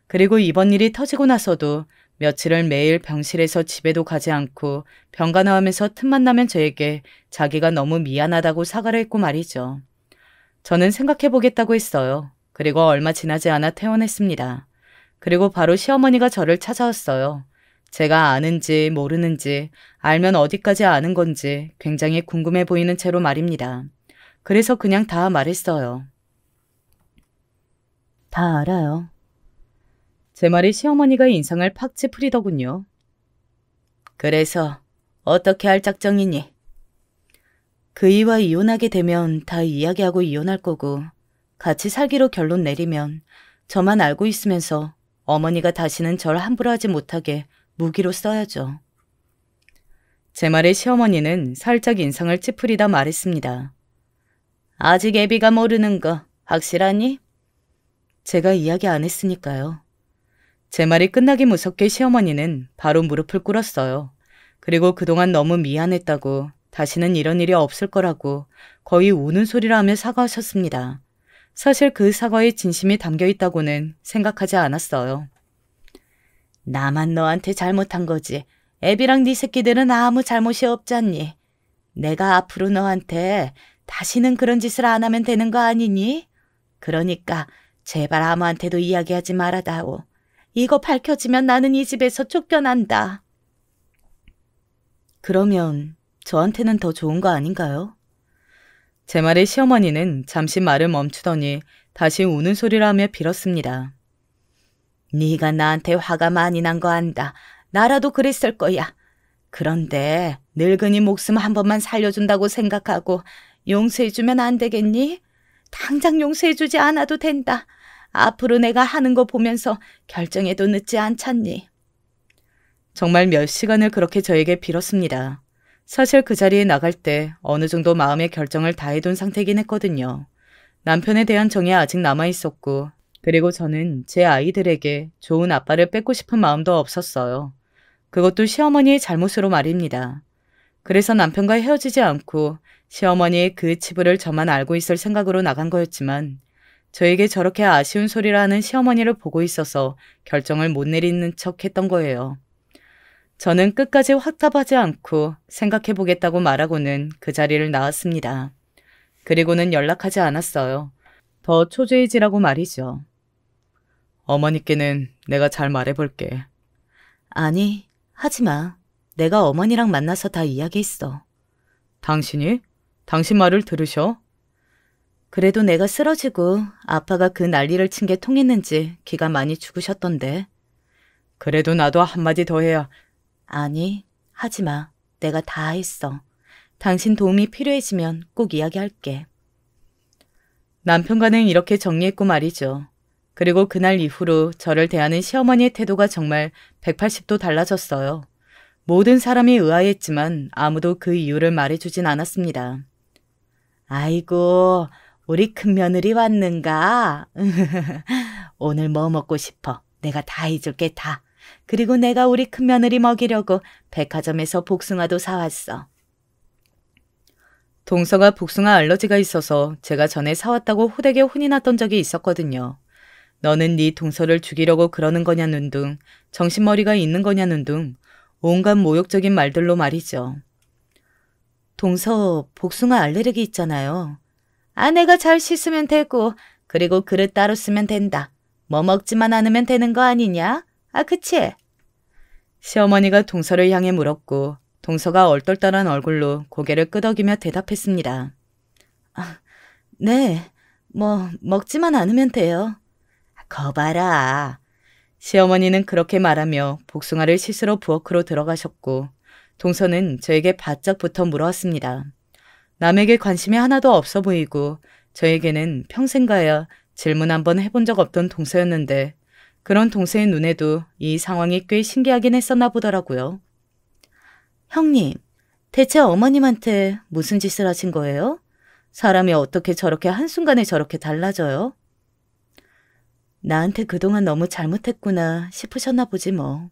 S1: 그리고 이번 일이 터지고 나서도 며칠을 매일 병실에서 집에도 가지 않고 병간호하면서 틈만 나면 저에게 자기가 너무 미안하다고 사과를 했고 말이죠. 저는 생각해보겠다고 했어요. 그리고 얼마 지나지 않아 퇴원했습니다. 그리고 바로 시어머니가 저를 찾아왔어요. 제가 아는지 모르는지 알면 어디까지 아는 건지 굉장히 궁금해 보이는 채로 말입니다. 그래서 그냥 다 말했어요. 다 알아요. 제 말이 시어머니가 인상을 팍 찌푸리더군요. 그래서 어떻게 할 작정이니? 그이와 이혼하게 되면 다 이야기하고 이혼할 거고 같이 살기로 결론 내리면 저만 알고 있으면서 어머니가 다시는 절 함부로 하지 못하게 무기로 써야죠. 제 말에 시어머니는 살짝 인상을 찌푸리다 말했습니다. 아직 애비가 모르는 거 확실하니? 제가 이야기 안 했으니까요. 제 말이 끝나기 무섭게 시어머니는 바로 무릎을 꿇었어요. 그리고 그동안 너무 미안했다고 다시는 이런 일이 없을 거라고 거의 우는 소리를 하며 사과하셨습니다. 사실 그 사과에 진심이 담겨 있다고는 생각하지 않았어요. 나만 너한테 잘못한 거지. 애비랑 네 새끼들은 아무 잘못이 없잖니. 내가 앞으로 너한테 다시는 그런 짓을 안 하면 되는 거 아니니? 그러니까 제발 아무한테도 이야기하지 말아다오. 이거 밝혀지면 나는 이 집에서 쫓겨난다. 그러면 저한테는 더 좋은 거 아닌가요? 제 말에 시어머니는 잠시 말을 멈추더니 다시 우는 소리를 하며 빌었습니다. 네가 나한테 화가 많이 난 거 안다. 나라도 그랬을 거야. 그런데 늙은이 목숨 한 번만 살려준다고 생각하고 용서해주면 안 되겠니? 당장 용서해주지 않아도 된다. 앞으로 내가 하는 거 보면서 결정해도 늦지 않잖니. 정말 몇 시간을 그렇게 저에게 빌었습니다. 사실 그 자리에 나갈 때 어느 정도 마음의 결정을 다해둔 상태이긴 했거든요. 남편에 대한 정이 아직 남아있었고 그리고 저는 제 아이들에게 좋은 아빠를 뺏고 싶은 마음도 없었어요. 그것도 시어머니의 잘못으로 말입니다. 그래서 남편과 헤어지지 않고 시어머니의 그 치부를 저만 알고 있을 생각으로 나간 거였지만 저에게 저렇게 아쉬운 소리를 하는 시어머니를 보고 있어서 결정을 못 내리는 척 했던 거예요. 저는 끝까지 확답하지 않고 생각해 보겠다고 말하고는 그 자리를 나왔습니다. 그리고는 연락하지 않았어요. 더 초조해지라고 말이죠. 어머니께는 내가 잘 말해볼게. 아니, 하지 마. 내가 어머니랑 만나서 다 이야기했어. 당신이? 당신 말을 들으셔? 그래도 내가 쓰러지고 아빠가 그 난리를 친 게 통했는지 기가 많이 죽으셨던데. 그래도 나도 한마디 더 해야. 아니, 하지 마. 내가 다 했어. 당신 도움이 필요해지면 꼭 이야기할게. 남편과는 이렇게 정리했고 말이죠. 그리고 그날 이후로 저를 대하는 시어머니의 태도가 정말 180도 달라졌어요. 모든 사람이 의아했지만 아무도 그 이유를 말해주진 않았습니다. 아이고, 우리 큰며느리 왔는가? 오늘 뭐 먹고 싶어? 내가 다 해줄게 다. 그리고 내가 우리 큰며느리 먹이려고 백화점에서 복숭아도 사왔어. 동서가 복숭아 알러지가 있어서 제가 전에 사왔다고 호되게 혼이 났던 적이 있었거든요. 너는 네 동서를 죽이려고 그러는 거냐는 둥, 정신머리가 있는 거냐는 둥, 온갖 모욕적인 말들로 말이죠. 동서 복숭아 알레르기 있잖아요. 아, 내가 잘 씻으면 되고, 그리고 그릇 따로 쓰면 된다. 뭐 먹지만 않으면 되는 거 아니냐? 아, 그치? 시어머니가 동서를 향해 물었고 동서가 얼떨떨한 얼굴로 고개를 끄덕이며 대답했습니다. 아, 네, 뭐 먹지만 않으면 돼요. 거봐라. 시어머니는 그렇게 말하며 복숭아를 씻으러 부엌으로 들어가셨고 동서는 저에게 바짝 붙어 물어왔습니다. 남에게 관심이 하나도 없어 보이고 저에게는 평생 가야 질문 한번 해본 적 없던 동서였는데 그런 동서의 눈에도 이 상황이 꽤 신기하긴 했었나 보더라고요. 형님, 대체 어머님한테 무슨 짓을 하신 거예요? 사람이 어떻게 저렇게 한순간에 저렇게 달라져요? 나한테 그동안 너무 잘못했구나 싶으셨나 보지 뭐.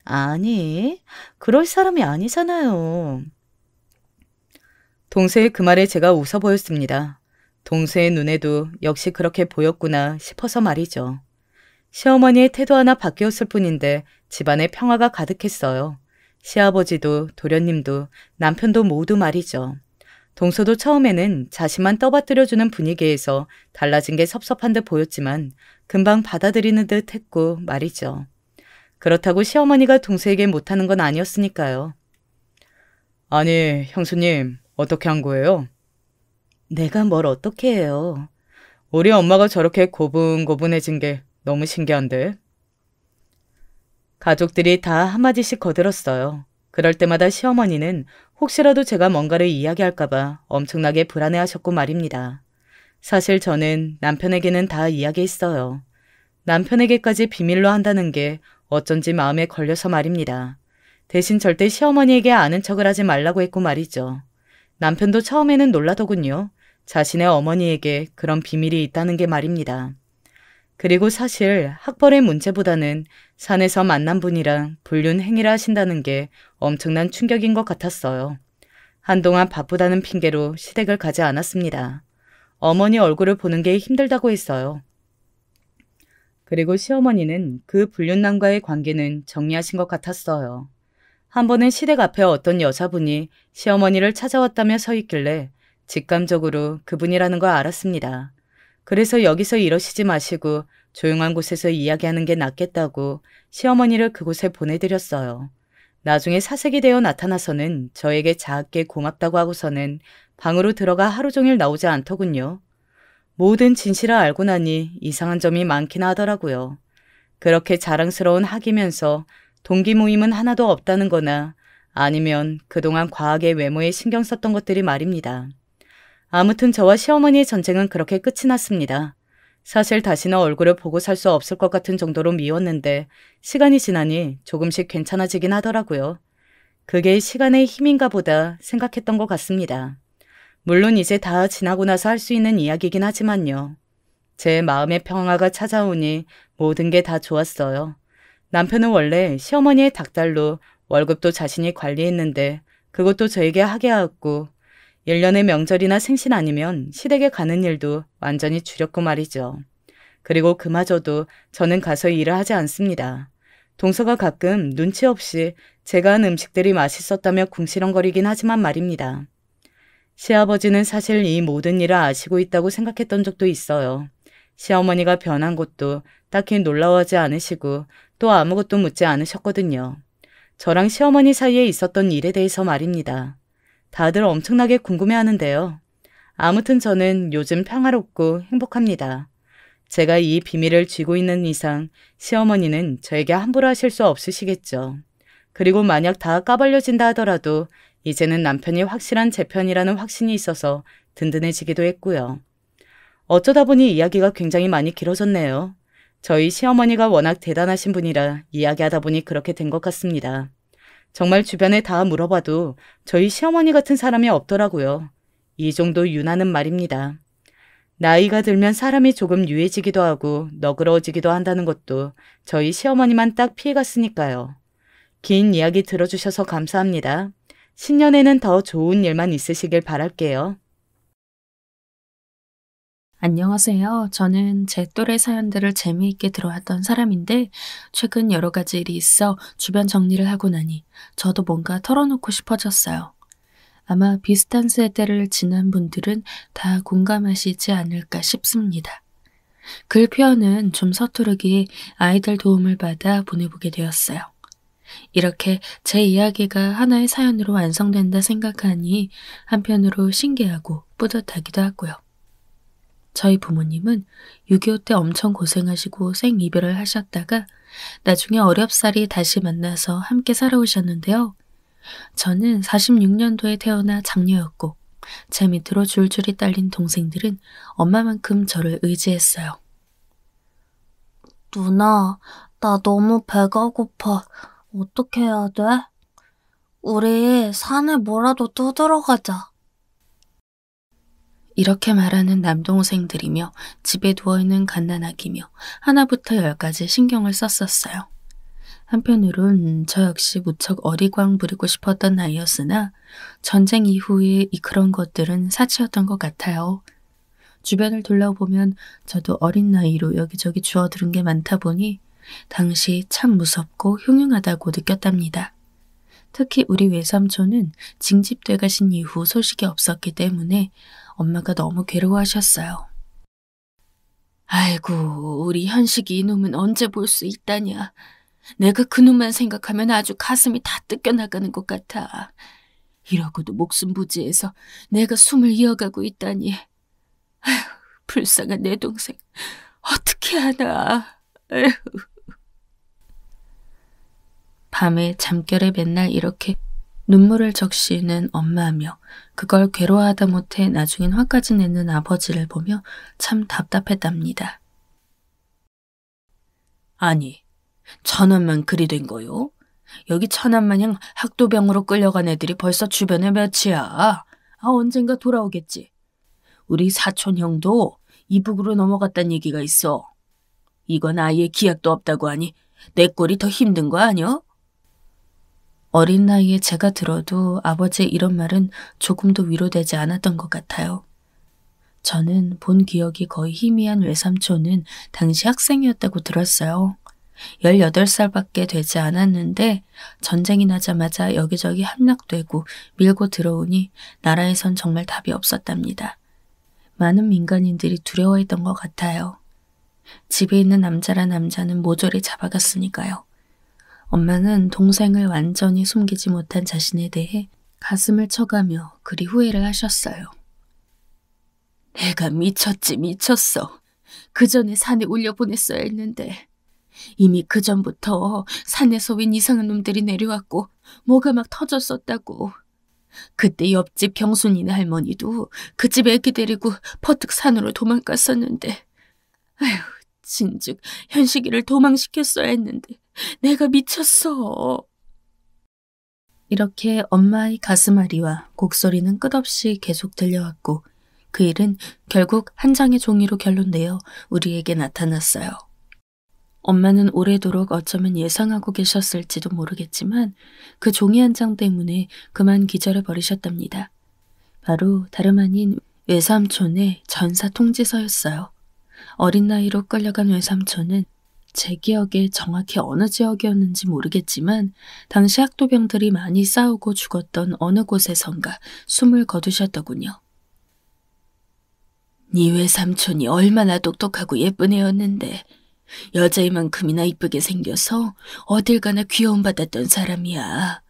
S1: 아니, 그럴 사람이 아니잖아요. 동서의 그 말에 제가 웃어 보였습니다. 동서의 눈에도 역시 그렇게 보였구나 싶어서 말이죠. 시어머니의 태도 하나 바뀌었을 뿐인데 집안에 평화가 가득했어요. 시아버지도 도련님도 남편도 모두 말이죠. 동서도 처음에는 자신만 떠받들여주는 분위기에서 달라진 게 섭섭한 듯 보였지만 금방 받아들이는 듯 했고 말이죠. 그렇다고 시어머니가 동서에게 못하는 건 아니었으니까요. 아니, 형수님, 어떻게 한 거예요? 내가 뭘 어떻게 해요. 우리 엄마가 저렇게 고분고분해진 게 너무 신기한데. 가족들이 다 한마디씩 거들었어요. 그럴 때마다 시어머니는 혹시라도 제가 뭔가를 이야기할까봐 엄청나게 불안해하셨고 말입니다. 사실 저는 남편에게는 다 이야기했어요. 남편에게까지 비밀로 한다는 게 어쩐지 마음에 걸려서 말입니다. 대신 절대 시어머니에게 아는 척을 하지 말라고 했고 말이죠. 남편도 처음에는 놀라더군요. 자신의 어머니에게 그런 비밀이 있다는 게 말입니다. 그리고 사실 학벌의 문제보다는 산에서 만난 분이랑 불륜 행위를 하신다는 게 엄청난 충격인 것 같았어요. 한동안 바쁘다는 핑계로 시댁을 가지 않았습니다. 어머니 얼굴을 보는 게 힘들다고 했어요. 그리고 시어머니는 그 불륜남과의 관계는 정리하신 것 같았어요. 한 번은 시댁 앞에 어떤 여자분이 시어머니를 찾아왔다며 서 있길래 직감적으로 그분이라는 걸 알았습니다. 그래서 여기서 이러시지 마시고 조용한 곳에서 이야기하는 게 낫겠다고 시어머니를 그곳에 보내드렸어요. 나중에 사색이 되어 나타나서는 저에게 작게 고맙다고 하고서는 방으로 들어가 하루 종일 나오지 않더군요. 모든 진실을 알고 나니 이상한 점이 많긴 하더라고요. 그렇게 자랑스러운 학이면서 동기 모임은 하나도 없다는 거나 아니면 그동안 과하게 외모에 신경 썼던 것들이 말입니다. 아무튼 저와 시어머니의 전쟁은 그렇게 끝이 났습니다. 사실 다시는 얼굴을 보고 살 수 없을 것 같은 정도로 미웠는데 시간이 지나니 조금씩 괜찮아지긴 하더라고요. 그게 시간의 힘인가 보다 생각했던 것 같습니다. 물론 이제 다 지나고 나서 할 수 있는 이야기긴 하지만요. 제 마음의 평화가 찾아오니 모든 게 다 좋았어요. 남편은 원래 시어머니의 닥달로 월급도 자신이 관리했는데 그것도 저에게 하게 하였고 1년의 명절이나 생신 아니면 시댁에 가는 일도 완전히 줄였고 말이죠. 그리고 그마저도 저는 가서 일을 하지 않습니다. 동서가 가끔 눈치 없이 제가 한 음식들이 맛있었다며 궁시렁거리긴 하지만 말입니다. 시아버지는 사실 이 모든 일을 아시고 있다고 생각했던 적도 있어요. 시어머니가 변한 것도 딱히 놀라워하지 않으시고 또 아무것도 묻지 않으셨거든요. 저랑 시어머니 사이에 있었던 일에 대해서 말입니다. 다들 엄청나게 궁금해하는데요. 아무튼 저는 요즘 평화롭고 행복합니다. 제가 이 비밀을 쥐고 있는 이상 시어머니는 저에게 함부로 하실 수 없으시겠죠. 그리고 만약 다 까발려진다 하더라도 이제는 남편이 확실한 제 편이라는 확신이 있어서 든든해지기도 했고요. 어쩌다 보니 이야기가 굉장히 많이 길어졌네요. 저희 시어머니가 워낙 대단하신 분이라 이야기하다 보니 그렇게 된 것 같습니다. 정말 주변에 다 물어봐도 저희 시어머니 같은 사람이 없더라고요. 이 정도 유나는 말입니다. 나이가 들면 사람이 조금 유해지기도 하고 너그러워지기도 한다는 것도 저희 시어머니만 딱 피해갔으니까요. 긴 이야기 들어주셔서 감사합니다. 신년에는 더 좋은 일만 있으시길 바랄게요.
S2: 안녕하세요. 저는 제 또래 사연들을 재미있게 들어왔던 사람인데 최근 여러 가지 일이 있어 주변 정리를 하고 나니 저도 뭔가 털어놓고 싶어졌어요. 아마 비슷한 세대를 지난 분들은 다 공감하시지 않을까 싶습니다. 글 표현은 좀 서투르게 아이들 도움을 받아 보내보게 되었어요. 이렇게 제 이야기가 하나의 사연으로 완성된다 생각하니 한편으로 신기하고 뿌듯하기도 하고요. 저희 부모님은 6.25 때 엄청 고생하시고 생이별을 하셨다가 나중에 어렵사리 다시 만나서 함께 살아오셨는데요. 저는 46년도에 태어나 장녀였고 제 밑으로 줄줄이 딸린 동생들은 엄마만큼 저를 의지했어요.
S3: 누나, 나 너무 배가 고파. 어떻게 해야 돼? 우리 산에 뭐라도 뜯으러 가자.
S2: 이렇게 말하는 남동생들이며 집에 누워있는 갓난아기며 하나부터 10까지 신경을 썼었어요. 한편으론 저 역시 무척 어리광 부리고 싶었던 나이였으나 전쟁 이후에 그런 것들은 사치였던 것 같아요. 주변을 둘러보면 저도 어린 나이로 여기저기 주워들은 게 많다 보니 당시 참 무섭고 흉흉하다고 느꼈답니다. 특히 우리 외삼촌은 징집돼 가신 이후 소식이 없었기 때문에 엄마가 너무 괴로워하셨어요. 아이고, 우리 현식이 이놈은 언제 볼 수 있다냐. 내가 그놈만 생각하면 아주 가슴이 다 뜯겨나가는 것 같아. 이러고도 목숨 부지해서 내가 숨을 이어가고 있다니. 아휴, 불쌍한 내 동생. 어떻게 하나. 아휴. 밤에 잠결에 맨날 이렇게 눈물을 적시는 엄마며 그걸 괴로워하다 못해 나중엔 화까지 내는 아버지를 보며 참 답답했답니다. 아니, 천원만 그리 된 거요? 여기 천안마냥 학도병으로 끌려간 애들이 벌써 주변에 몇이야. 언젠가 돌아오겠지. 우리 사촌 형도 이북으로 넘어갔단 얘기가 있어. 이건 아예 기약도 없다고 하니 내 꼴이 더 힘든 거 아니여? 어린 나이에 제가 들어도 아버지의 이런 말은 조금도 위로되지 않았던 것 같아요. 저는 본 기억이 거의 희미한 외삼촌은 당시 학생이었다고 들었어요. 18살밖에 되지 않았는데 전쟁이 나자마자 여기저기 함락되고 밀고 들어오니 나라에선 정말 답이 없었답니다. 많은 민간인들이 두려워했던 것 같아요. 집에 있는 남자란 남자는 모조리 잡아갔으니까요. 엄마는 동생을 완전히 숨기지 못한 자신에 대해 가슴을 쳐가며 그리 후회를 하셨어요. 내가 미쳤어. 그 전에 산에 올려보냈어야 했는데 이미 그 전부터 산에서 웬 이상한 놈들이 내려왔고 뭐가 막 터졌었다고. 그때 옆집 병순이네 할머니도 그 집 애기 데리고 퍼뜩 산으로 도망갔었는데 아휴, 진즉 현식이를 도망시켰어야 했는데 내가 미쳤어. 이렇게 엄마의 가슴앓이와 곡소리는 끝없이 계속 들려왔고 그 일은 결국 한 장의 종이로 결론내어 우리에게 나타났어요. 엄마는 오래도록 어쩌면 예상하고 계셨을지도 모르겠지만 그 종이 한 장 때문에 그만 기절해버리셨답니다. 바로 다름 아닌 외삼촌의 전사 통지서였어요. 어린 나이로 끌려간 외삼촌은 제 기억에 정확히 어느 지역이었는지 모르겠지만 당시 학도병들이 많이 싸우고 죽었던 어느 곳에선가 숨을 거두셨더군요. 네 외삼촌이 얼마나 똑똑하고 예쁜 애였는데 여자애만큼이나 이쁘게 생겨서 어딜 가나 귀여움받았던 사람이야.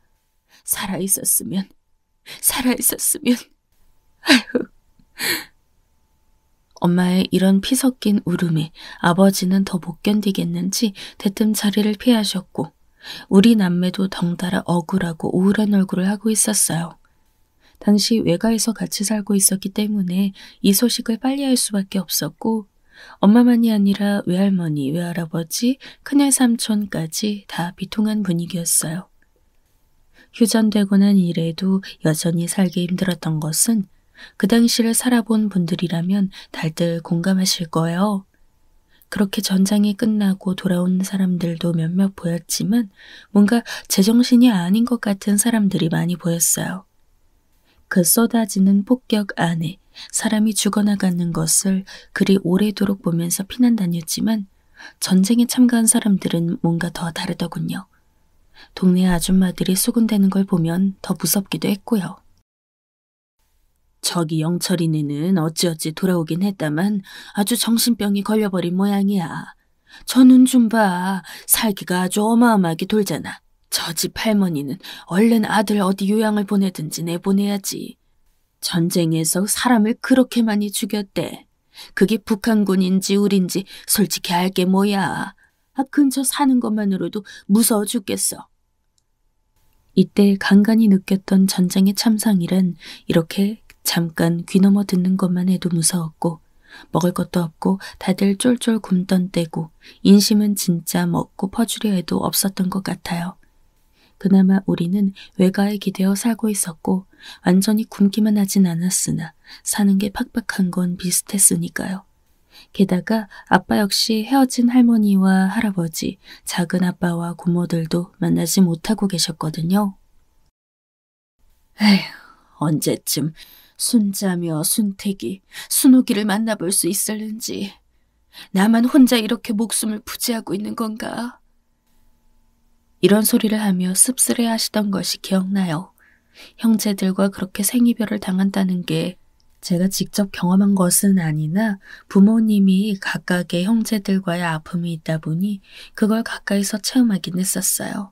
S2: 살아있었으면. 아휴. 엄마의 이런 피 섞인 울음에 아버지는 더 못 견디겠는지 대뜸 자리를 피하셨고 우리 남매도 덩달아 억울하고 우울한 얼굴을 하고 있었어요. 당시 외가에서 같이 살고 있었기 때문에 이 소식을 빨리 알 수밖에 없었고 엄마만이 아니라 외할머니, 외할아버지, 큰외삼촌까지 다 비통한 분위기였어요. 휴전되고 난 이래도 여전히 살기 힘들었던 것은 그 당시를 살아본 분들이라면 달들 공감하실 거예요. 그렇게 전장이 끝나고 돌아온 사람들도 몇몇 보였지만 뭔가 제정신이 아닌 것 같은 사람들이 많이 보였어요. 그 쏟아지는 폭격 안에 사람이 죽어나가는 것을 그리 오래도록 보면서 피난 다녔지만 전쟁에 참가한 사람들은 뭔가 더 다르더군요. 동네 아줌마들이 수군대는 걸 보면 더 무섭기도 했고요. 저기 영철이네는 어찌어찌 돌아오긴 했다만 아주 정신병이 걸려버린 모양이야. 저 눈 좀 봐. 살기가 아주 어마어마하게 돌잖아. 저 집 할머니는 얼른 아들 어디 요양을 보내든지 내보내야지. 전쟁에서 사람을 그렇게 많이 죽였대. 그게 북한군인지 우린지 솔직히 알게 뭐야. 근처 사는 것만으로도 무서워 죽겠어. 이때 간간히 느꼈던 전쟁의 참상이란 이렇게 잠깐 귀넘어 듣는 것만 해도 무서웠고 먹을 것도 없고 다들 쫄쫄 굶던 때고 인심은 진짜 먹고 퍼주려 해도 없었던 것 같아요. 그나마 우리는 외가에 기대어 살고 있었고 완전히 굶기만 하진 않았으나 사는 게 팍팍한 건 비슷했으니까요. 게다가 아빠 역시 헤어진 할머니와 할아버지, 작은 아빠와 고모들도 만나지 못하고 계셨거든요. 에휴, 언제쯤 순자며 순택이, 순옥이를 만나볼 수 있을는지. 나만 혼자 이렇게 목숨을 부지하고 있는 건가? 이런 소리를 하며 씁쓸해 하시던 것이 기억나요. 형제들과 그렇게 생이별을 당한다는 게 제가 직접 경험한 것은 아니나 부모님이 각각의 형제들과의 아픔이 있다 보니 그걸 가까이서 체험하긴 했었어요.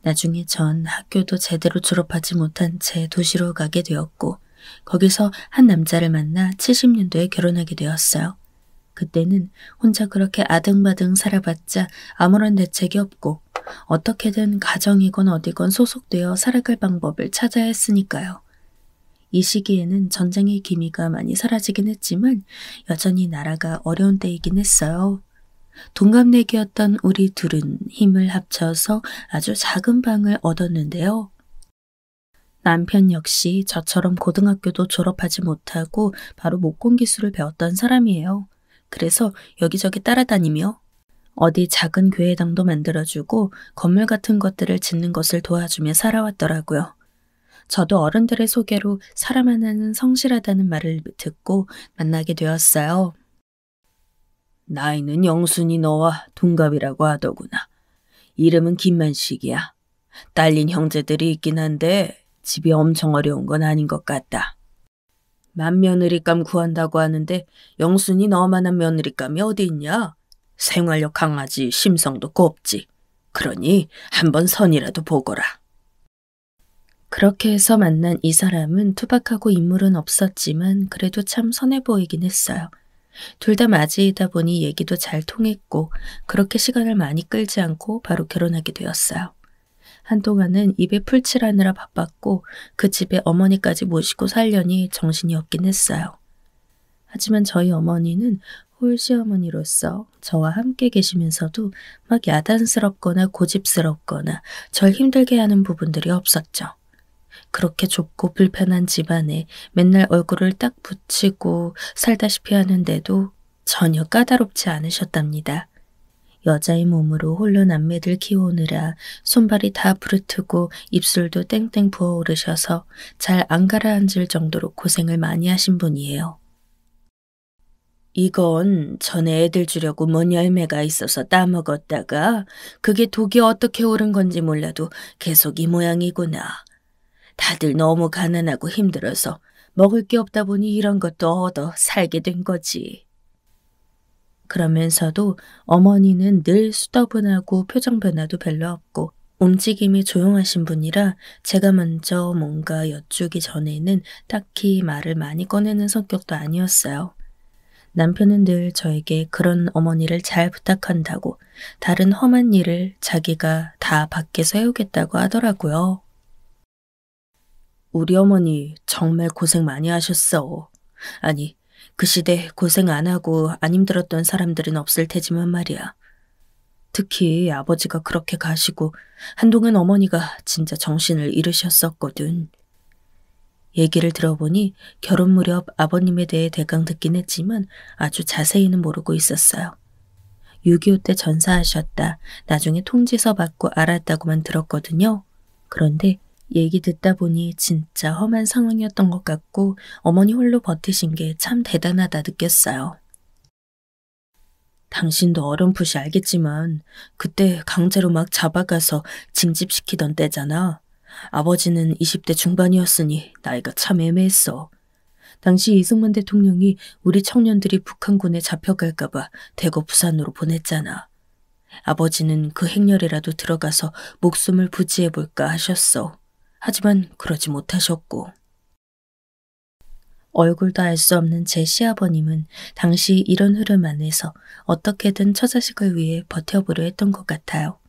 S2: 나중에 전 학교도 제대로 졸업하지 못한 채 도시로 가게 되었고 거기서 한 남자를 만나 70년도에 결혼하게 되었어요. 그때는 혼자 그렇게 아등바등 살아봤자 아무런 대책이 없고 어떻게든 가정이건 어디건 소속되어 살아갈 방법을 찾아야 했으니까요. 이 시기에는 전쟁의 기미가 많이 사라지긴 했지만 여전히 나라가 어려운 때이긴 했어요. 동갑내기였던 우리 둘은 힘을 합쳐서 아주 작은 방을 얻었는데요. 남편 역시 저처럼 고등학교도 졸업하지 못하고 바로 목공 기술을 배웠던 사람이에요. 그래서 여기저기 따라다니며 어디 작은 교회당도 만들어주고 건물 같은 것들을 짓는 것을 도와주며 살아왔더라고요. 저도 어른들의 소개로 사람 하나는 성실하다는 말을 듣고 만나게 되었어요. 나이는 영순이 너와 동갑이라고 하더구나. 이름은 김만식이야. 딸린 형제들이 있긴 한데 집이 엄청 어려운 건 아닌 것 같다. 맏며느리감 구한다고 하는데 영순이 너만한 며느리감이 어디 있냐? 생활력 강하지 심성도 곱지. 그러니 한번 선이라도 보거라. 그렇게 해서 만난 이 사람은 투박하고 인물은 없었지만 그래도 참 선해 보이긴 했어요. 둘 다 맞이이다 보니 얘기도 잘 통했고 그렇게 시간을 많이 끌지 않고 바로 결혼하게 되었어요. 한동안은 입에 풀칠하느라 바빴고 그 집에 어머니까지 모시고 살려니 정신이 없긴 했어요. 하지만 저희 어머니는 홀시어머니로서 저와 함께 계시면서도 막 야단스럽거나 고집스럽거나 절 힘들게 하는 부분들이 없었죠. 그렇게 좁고 불편한 집안에 맨날 얼굴을 딱 붙이고 살다시피 하는데도 전혀 까다롭지 않으셨답니다. 여자의 몸으로 홀로 남매들 키우느라 손발이 다 부르트고 입술도 땡땡 부어오르셔서 잘 안 가라앉을 정도로 고생을 많이 하신 분이에요. 이건 전에 애들 주려고 뭔 열매가 있어서 따먹었다가 그게 독이 어떻게 오른 건지 몰라도 계속 이 모양이구나. 다들 너무 가난하고 힘들어서 먹을 게 없다 보니 이런 것도 얻어 살게 된 거지. 그러면서도 어머니는 늘 수더분하고 표정 변화도 별로 없고 움직임이 조용하신 분이라 제가 먼저 뭔가 여쭈기 전에는 딱히 말을 많이 꺼내는 성격도 아니었어요. 남편은 늘 저에게 그런 어머니를 잘 부탁한다고 다른 험한 일을 자기가 다 밖에서 해오겠다고 하더라고요. 우리 어머니 정말 고생 많이 하셨어. 아니, 그 시대 고생 안 하고 안 힘들었던 사람들은 없을 테지만 말이야. 특히 아버지가 그렇게 가시고 한동안 어머니가 진짜 정신을 잃으셨었거든. 얘기를 들어보니 결혼 무렵 아버님에 대해 대강 듣긴 했지만 아주 자세히는 모르고 있었어요. 6.25 때 전사하셨다. 나중에 통지서 받고 알았다고만 들었거든요. 그런데 얘기 듣다 보니 진짜 험한 상황이었던 것 같고 어머니 홀로 버티신 게 참 대단하다 느꼈어요. 당신도 어렴풋이 알겠지만 그때 강제로 막 잡아가서 징집시키던 때잖아. 아버지는 20대 중반이었으니 나이가 참 애매했어. 당시 이승만 대통령이 우리 청년들이 북한군에 잡혀갈까봐 대거 부산으로 보냈잖아. 아버지는 그 행렬이라도 들어가서 목숨을 부지해볼까 하셨어. 하지만 그러지 못하셨고. 얼굴도 알 수 없는 제 시아버님은 당시 이런 흐름 안에서 어떻게든 처자식을 위해 버텨보려 했던 것 같아요.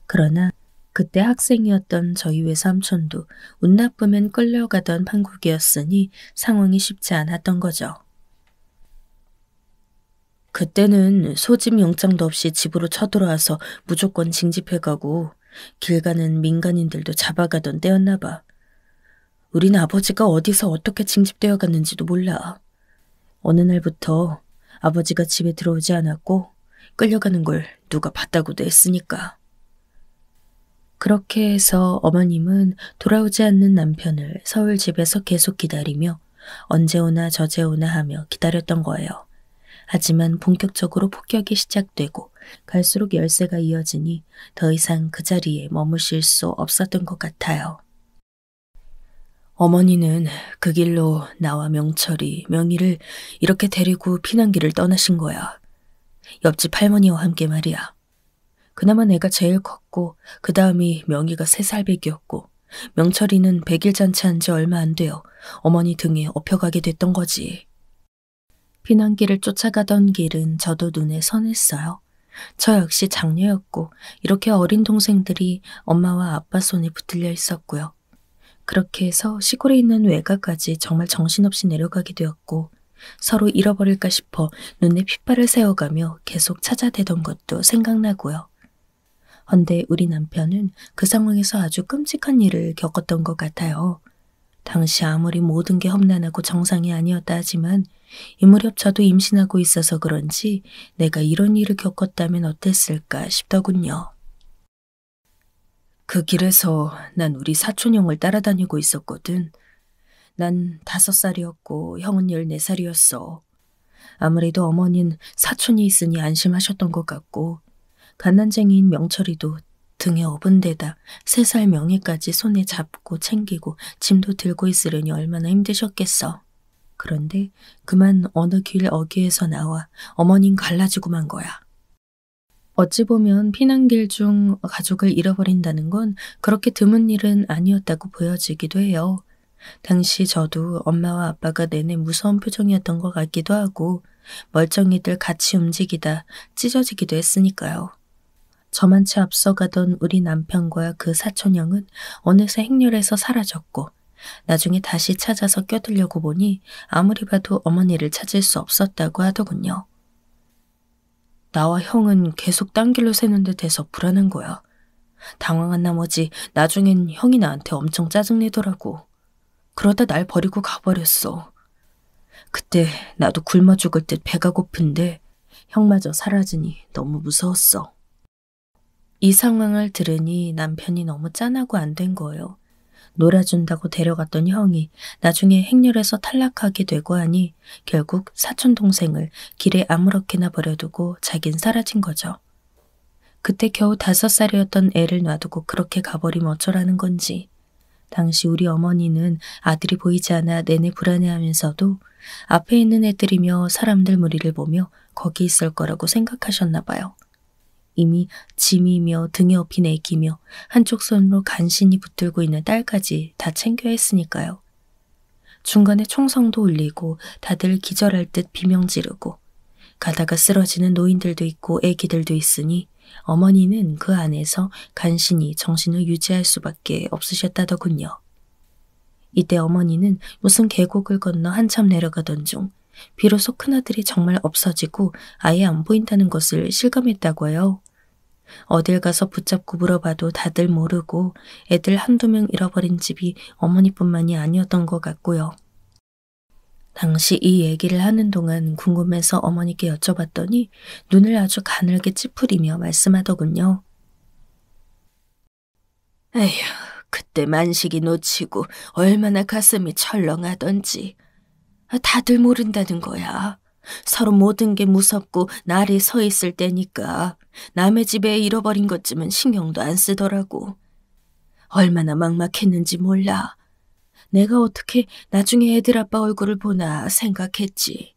S2: 그러나 그때 학생이었던 저희 외삼촌도 운 나쁘면 끌려가던 판국이었으니 상황이 쉽지 않았던 거죠. 그때는 소집 영장도 없이 집으로 쳐들어와서 무조건 징집해가고 길 가는 민간인들도 잡아가던 때였나 봐. 우린 아버지가 어디서 어떻게 징집되어 갔는지도 몰라. 어느 날부터 아버지가 집에 들어오지 않았고 끌려가는 걸 누가 봤다고도 했으니까. 그렇게 해서 어머님은 돌아오지 않는 남편을 서울 집에서 계속 기다리며 언제 오나 저제 오나 하며 기다렸던 거예요. 하지만 본격적으로 폭격이 시작되고 갈수록 열세가 이어지니 더 이상 그 자리에 머무실 수 없었던 것 같아요. 어머니는 그 길로 나와 명철이, 명희를 이렇게 데리고 피난길을 떠나신 거야. 옆집 할머니와 함께 말이야. 그나마 내가 제일 컸고 그 다음이 명희가 3살배기였고 명철이는 100일 잔치한 지 얼마 안 되어 어머니 등에 업혀가게 됐던 거지. 피난길을 쫓아가던 길은 저도 눈에 선했어요. 저 역시 장녀였고 이렇게 어린 동생들이 엄마와 아빠 손에 붙들려 있었고요. 그렇게 해서 시골에 있는 외가까지 정말 정신없이 내려가게 되었고 서로 잃어버릴까 싶어 눈에 핏발을 세워가며 계속 찾아대던 것도 생각나고요. 헌데 우리 남편은 그 상황에서 아주 끔찍한 일을 겪었던 것 같아요. 당시 아무리 모든 게 험난하고 정상이 아니었다 하지만 이 무렵 저도 임신하고 있어서 그런지 내가 이런 일을 겪었다면 어땠을까 싶더군요. 그 길에서 난 우리 사촌 형을 따라다니고 있었거든. 난 5살이었고 형은 14살이었어. 아무래도 어머니는 사촌이 있으니 안심하셨던 것 같고 갓난쟁이인 명철이도 등에 업은 데다 3살 명희까지 손에 잡고 챙기고 짐도 들고 있으려니 얼마나 힘드셨겠어. 그런데 그만 어느 길 어귀에서 나와 어머닌 갈라지고만 거야. 어찌 보면 피난길 중 가족을 잃어버린다는 건 그렇게 드문 일은 아니었다고 보여지기도 해요. 당시 저도 엄마와 아빠가 내내 무서운 표정이었던 것 같기도 하고 멀쩡히들 같이 움직이다 찢어지기도 했으니까요. 저만치 앞서가던 우리 남편과 그 사촌형은 어느새 행렬에서 사라졌고 나중에 다시 찾아서 껴들려고 보니 아무리 봐도 어머니를 찾을 수 없었다고 하더군요. 나와 형은 계속 딴 길로 새는 듯해서 불안한 거야. 당황한 나머지 나중엔 형이 나한테 엄청 짜증내더라고. 그러다 날 버리고 가버렸어. 그때 나도 굶어 죽을 듯 배가 고픈데 형마저 사라지니 너무 무서웠어. 이 상황을 들으니 남편이 너무 짠하고 안 된 거예요. 놀아준다고 데려갔던 형이 나중에 행렬에서 탈락하게 되고 하니 결국 사촌동생을 길에 아무렇게나 버려두고 자긴 사라진 거죠. 그때 겨우 5살이었던 애를 놔두고 그렇게 가버리면 어쩌라는 건지. 당시 우리 어머니는 아들이 보이지 않아 내내 불안해하면서도 앞에 있는 애들이며 사람들 무리를 보며 거기 있을 거라고 생각하셨나 봐요. 이미 짐이며 등에 업힌 애기며 한쪽 손으로 간신히 붙들고 있는 딸까지 다 챙겨야 했으니까요. 중간에 총성도 울리고 다들 기절할 듯 비명 지르고 가다가 쓰러지는 노인들도 있고 애기들도 있으니 어머니는 그 안에서 간신히 정신을 유지할 수밖에 없으셨다더군요. 이때 어머니는 무슨 계곡을 건너 한참 내려가던 중 비로소 큰아들이 정말 없어지고 아예 안 보인다는 것을 실감했다고 해요. 어딜 가서 붙잡고 물어봐도 다들 모르고 애들 한두 명 잃어버린 집이 어머니뿐만이 아니었던 것 같고요. 당시 이 얘기를 하는 동안 궁금해서 어머니께 여쭤봤더니 눈을 아주 가늘게 찌푸리며 말씀하더군요. 에휴, 그때 만식이 놓치고 얼마나 가슴이 철렁하던지. 다들 모른다는 거야. 서로 모든 게 무섭고 날이 서 있을 때니까 남의 집에 잃어버린 것쯤은 신경도 안 쓰더라고. 얼마나 막막했는지 몰라. 내가 어떻게 나중에 애들 아빠 얼굴을 보나 생각했지.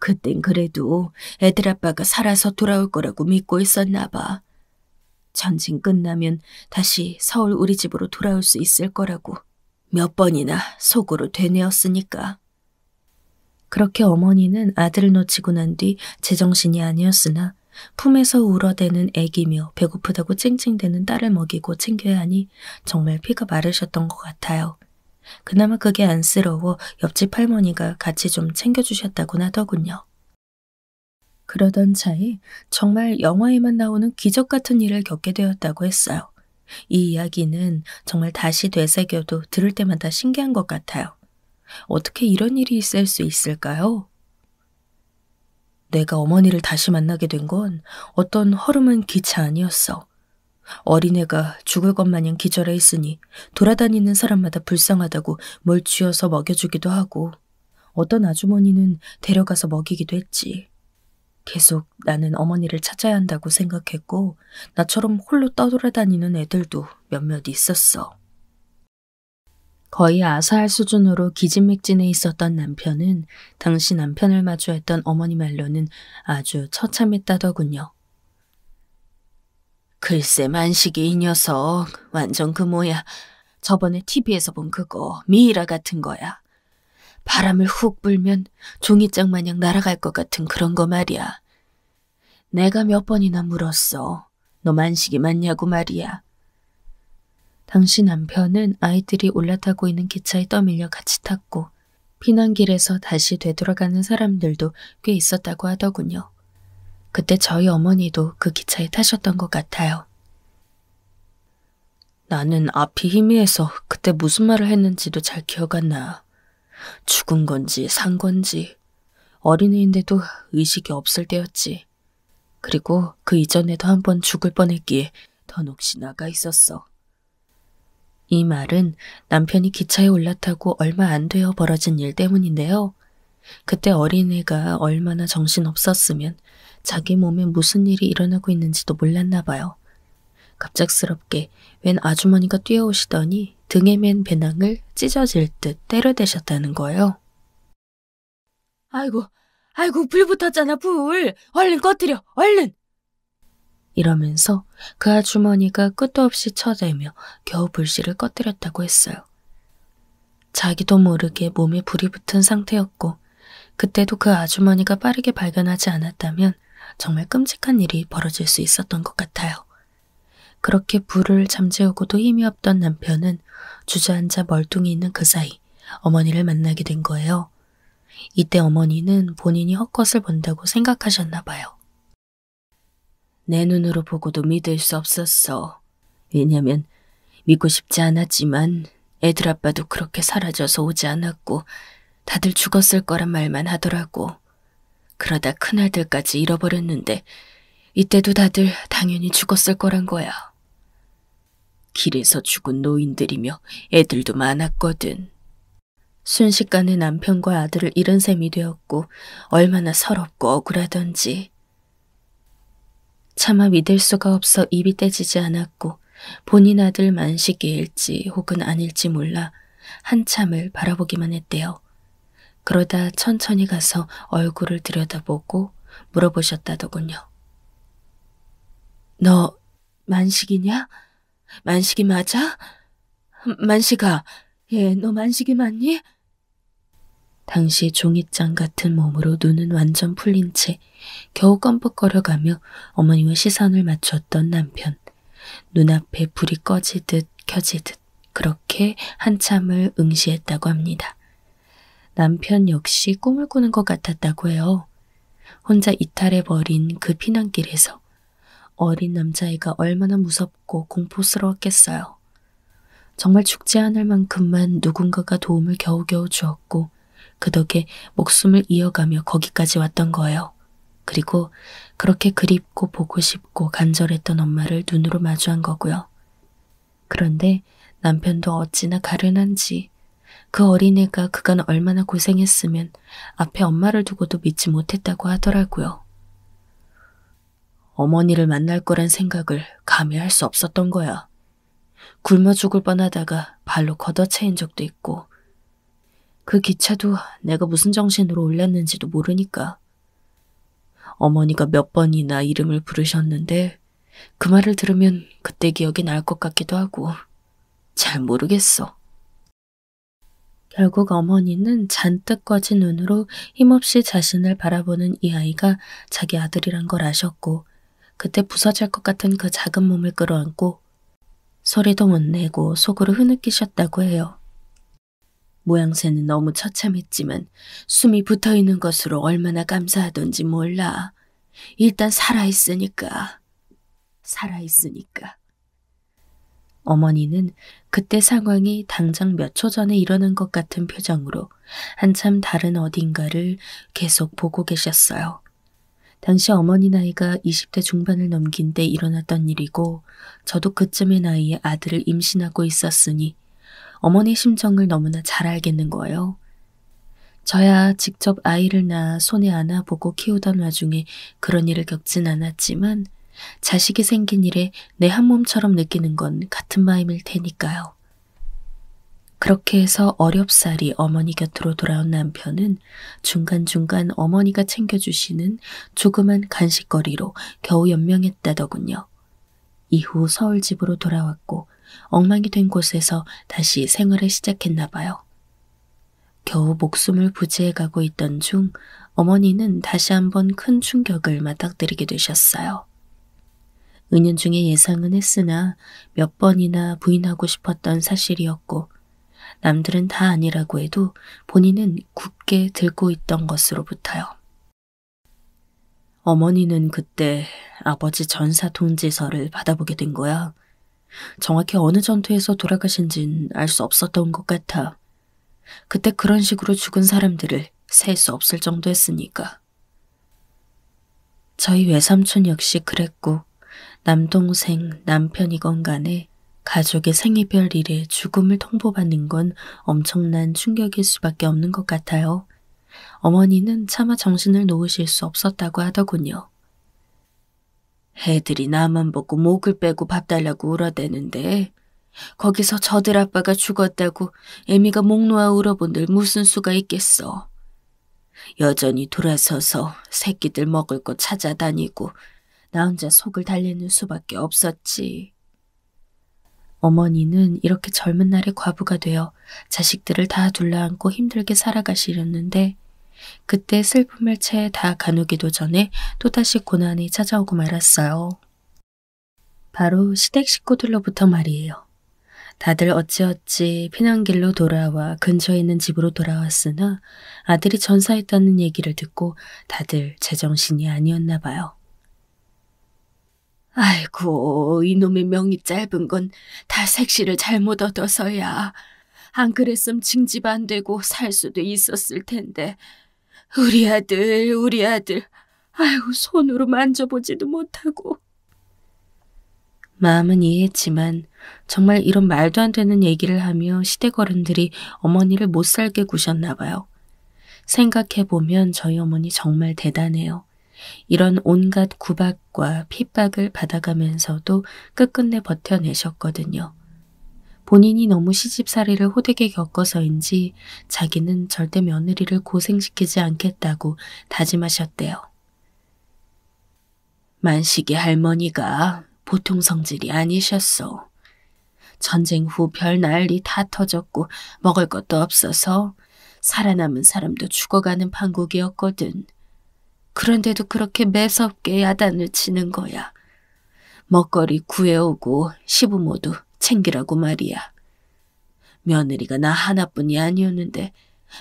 S2: 그땐 그래도 애들 아빠가 살아서 돌아올 거라고 믿고 있었나 봐. 전쟁 끝나면 다시 서울 우리 집으로 돌아올 수 있을 거라고 몇 번이나 속으로 되뇌었으니까. 그렇게 어머니는 아들을 놓치고 난 뒤 제정신이 아니었으나 품에서 울어대는 애기며 배고프다고 찡찡대는 딸을 먹이고 챙겨야 하니 정말 피가 마르셨던 것 같아요. 그나마 그게 안쓰러워 옆집 할머니가 같이 좀 챙겨주셨다곤 하더군요. 그러던 차에 정말 영화에만 나오는 기적 같은 일을 겪게 되었다고 했어요. 이 이야기는 정말 다시 되새겨도 들을 때마다 신기한 것 같아요. 어떻게 이런 일이 있을 수 있을까요? 내가 어머니를 다시 만나게 된 건 어떤 허름한 기차 아니었어. 어린애가 죽을 것 마냥 기절해 있으니 돌아다니는 사람마다 불쌍하다고 뭘 쥐어서 먹여주기도 하고 어떤 아주머니는 데려가서 먹이기도 했지. 계속 나는 어머니를 찾아야 한다고 생각했고 나처럼 홀로 떠돌아다니는 애들도 몇몇 있었어. 거의 아사할 수준으로 기진맥진해 있었던 남편은 당시 남편을 마주했던 어머니 말로는 아주 처참했다더군요. 글쎄 만식이 이 녀석 완전 그 뭐야. 저번에 TV에서 본 그거 미이라 같은 거야. 바람을 훅 불면 종이장 마냥 날아갈 것 같은 그런 거 말이야. 내가 몇 번이나 물었어. 너 만식이 맞냐고 말이야. 당시 남편은 아이들이 올라타고 있는 기차에 떠밀려 같이 탔고 피난길에서 다시 되돌아가는 사람들도 꽤 있었다고 하더군요. 그때 저희 어머니도 그 기차에 타셨던 것 같아요. 나는 앞이 희미해서 그때 무슨 말을 했는지도 잘 기억 안 나. 죽은 건지 산 건지 어린애인데도 의식이 없을 때였지. 그리고 그 이전에도 한 번 죽을 뻔했기에 더 넋이 나가 있었어. 이 말은 남편이 기차에 올라타고 얼마 안 되어 벌어진 일 때문인데요. 그때 어린애가 얼마나 정신없었으면 자기 몸에 무슨 일이 일어나고 있는지도 몰랐나 봐요. 갑작스럽게 웬 아주머니가 뛰어오시더니 등에 맨 배낭을 찢어질 듯 때려대셨다는 거예요. 아이고, 불 붙었잖아, 불. 얼른 꺼뜨려, 얼른. 이러면서 그 아주머니가 끝도 없이 쳐대며 겨우 불씨를 꺼뜨렸다고 했어요. 자기도 모르게 몸에 불이 붙은 상태였고 그때도 그 아주머니가 빠르게 발견하지 않았다면 정말 끔찍한 일이 벌어질 수 있었던 것 같아요. 그렇게 불을 잠재우고도 힘이 없던 남편은 주저앉아 멀뚱히 있는 그 사이 어머니를 만나게 된 거예요. 이때 어머니는 본인이 헛것을 본다고 생각하셨나 봐요. 내 눈으로 보고도 믿을 수 없었어. 왜냐면 믿고 싶지 않았지만 애들 아빠도 그렇게 사라져서 오지 않았고 다들 죽었을 거란 말만 하더라고. 그러다 큰아들까지 잃어버렸는데 이때도 다들 당연히 죽었을 거란 거야. 길에서 죽은 노인들이며 애들도 많았거든. 순식간에 남편과 아들을 잃은 셈이 되었고 얼마나 서럽고 억울하던지. 차마 믿을 수가 없어 입이 떼지지 않았고 본인 아들 만식이일지 혹은 아닐지 몰라 한참을 바라보기만 했대요. 그러다 천천히 가서 얼굴을 들여다보고 물어보셨다더군요. 너 만식이냐? 만식이 맞아? 만식아, 너 만식이 맞니? 당시 종이장 같은 몸으로 눈은 완전 풀린 채 겨우 껌뻑거려가며 어머니와 시선을 맞췄던 남편. 눈앞에 불이 꺼지듯 켜지듯 그렇게 한참을 응시했다고 합니다. 남편 역시 꿈을 꾸는 것 같았다고 해요. 혼자 이탈해버린 그 피난길에서 어린 남자애가 얼마나 무섭고 공포스러웠겠어요. 정말 죽지 않을 만큼만 누군가가 도움을 겨우겨우 주었고 그 덕에 목숨을 이어가며 거기까지 왔던 거예요. 그리고 그렇게 그립고 보고 싶고 간절했던 엄마를 눈으로 마주한 거고요. 그런데 남편도 어찌나 가련한지 그 어린애가 그간 얼마나 고생했으면 앞에 엄마를 두고도 믿지 못했다고 하더라고요. 어머니를 만날 거란 생각을 감히 할 수 없었던 거야. 굶어 죽을 뻔하다가 발로 걷어차인 적도 있고 그 기차도 내가 무슨 정신으로 올렸는지도 모르니까. 어머니가 몇 번이나 이름을 부르셨는데 그 말을 들으면 그때 기억이 날 것 같기도 하고 잘 모르겠어. 결국 어머니는 잔뜩 꺼진 눈으로 힘없이 자신을 바라보는 이 아이가 자기 아들이란 걸 아셨고 그때 부서질 것 같은 그 작은 몸을 끌어안고 소리도 못 내고 속으로 흐느끼셨다고 해요. 모양새는 너무 처참했지만 숨이 붙어있는 것으로 얼마나 감사하던지 몰라. 일단 살아있으니까. 어머니는 그때 상황이 당장 몇 초 전에 일어난 것 같은 표정으로 한참 다른 어딘가를 계속 보고 계셨어요. 당시 어머니 나이가 20대 중반을 넘긴 때 일어났던 일이고 저도 그쯤의 나이에 아들을 임신하고 있었으니 어머니 심정을 너무나 잘 알겠는 거예요. 저야 직접 아이를 낳아 손에 안아보고 키우던 와중에 그런 일을 겪진 않았지만 자식이 생긴 일에 내 한 몸처럼 느끼는 건 같은 마음일 테니까요. 그렇게 해서 어렵사리 어머니 곁으로 돌아온 남편은 중간중간 어머니가 챙겨주시는 조그만 간식거리로 겨우 연명했다더군요. 이후 서울 집으로 돌아왔고 엉망이 된 곳에서 다시 생활을 시작했나 봐요. 겨우 목숨을 부지해가고 있던 중 어머니는 다시 한번 큰 충격을 맞닥뜨리게 되셨어요. 은연중에 예상은 했으나 몇 번이나 부인하고 싶었던 사실이었고 남들은 다 아니라고 해도 본인은 굳게 들고 있던 것으로부터요. 어머니는 그때 아버지 전사 통지서를 받아보게 된 거야. 정확히 어느 전투에서 돌아가신진 알 수 없었던 것 같아. 그때 그런 식으로 죽은 사람들을 셀 수 없을 정도였으니까. 저희 외삼촌 역시 그랬고 남동생, 남편이건 간에 가족의 생이별 일에 죽음을 통보받는 건 엄청난 충격일 수밖에 없는 것 같아요. 어머니는 차마 정신을 놓으실 수 없었다고 하더군요. 애들이 나만 보고 목을 빼고 밥 달라고 울어대는데 거기서 저들 아빠가 죽었다고 애미가 목 놓아 울어본들 무슨 수가 있겠어. 여전히 돌아서서 새끼들 먹을 거 찾아다니고 나 혼자 속을 달래는 수밖에 없었지. 어머니는 이렇게 젊은 날에 과부가 되어 자식들을 다 둘러안고 힘들게 살아가시렸는데 그때 슬픔을 채 다 가누기도 전에 또다시 고난이 찾아오고 말았어요. 바로 시댁 식구들로부터 말이에요. 다들 어찌어찌 피난길로 돌아와 근처에 있는 집으로 돌아왔으나 아들이 전사했다는 얘기를 듣고 다들 제정신이 아니었나 봐요. 아이고, 이놈의 명이 짧은 건 다 색시를 잘못 얻어서야. 안 그랬으면 징집 안 되고 살 수도 있었을 텐데. 우리 아들. 아이고, 손으로 만져보지도 못하고. 마음은 이해했지만 정말 이런 말도 안 되는 얘기를 하며 시댁어른들이 어머니를 못 살게 구셨나 봐요. 생각해보면 저희 어머니 정말 대단해요. 이런 온갖 구박과 핍박을 받아가면서도 끝끝내 버텨내셨거든요. 본인이 너무 시집살이를 호되게 겪어서인지 자기는 절대 며느리를 고생시키지 않겠다고 다짐하셨대요. 만식이 할머니가 보통 성질이 아니셨어. 전쟁 후 별 난리 다 터졌고 먹을 것도 없어서 살아남은 사람도 죽어가는 판국이었거든. 그런데도 그렇게 매섭게 야단을 치는 거야. 먹거리 구해오고 시부모도 챙기라고 말이야. 며느리가 나 하나뿐이 아니었는데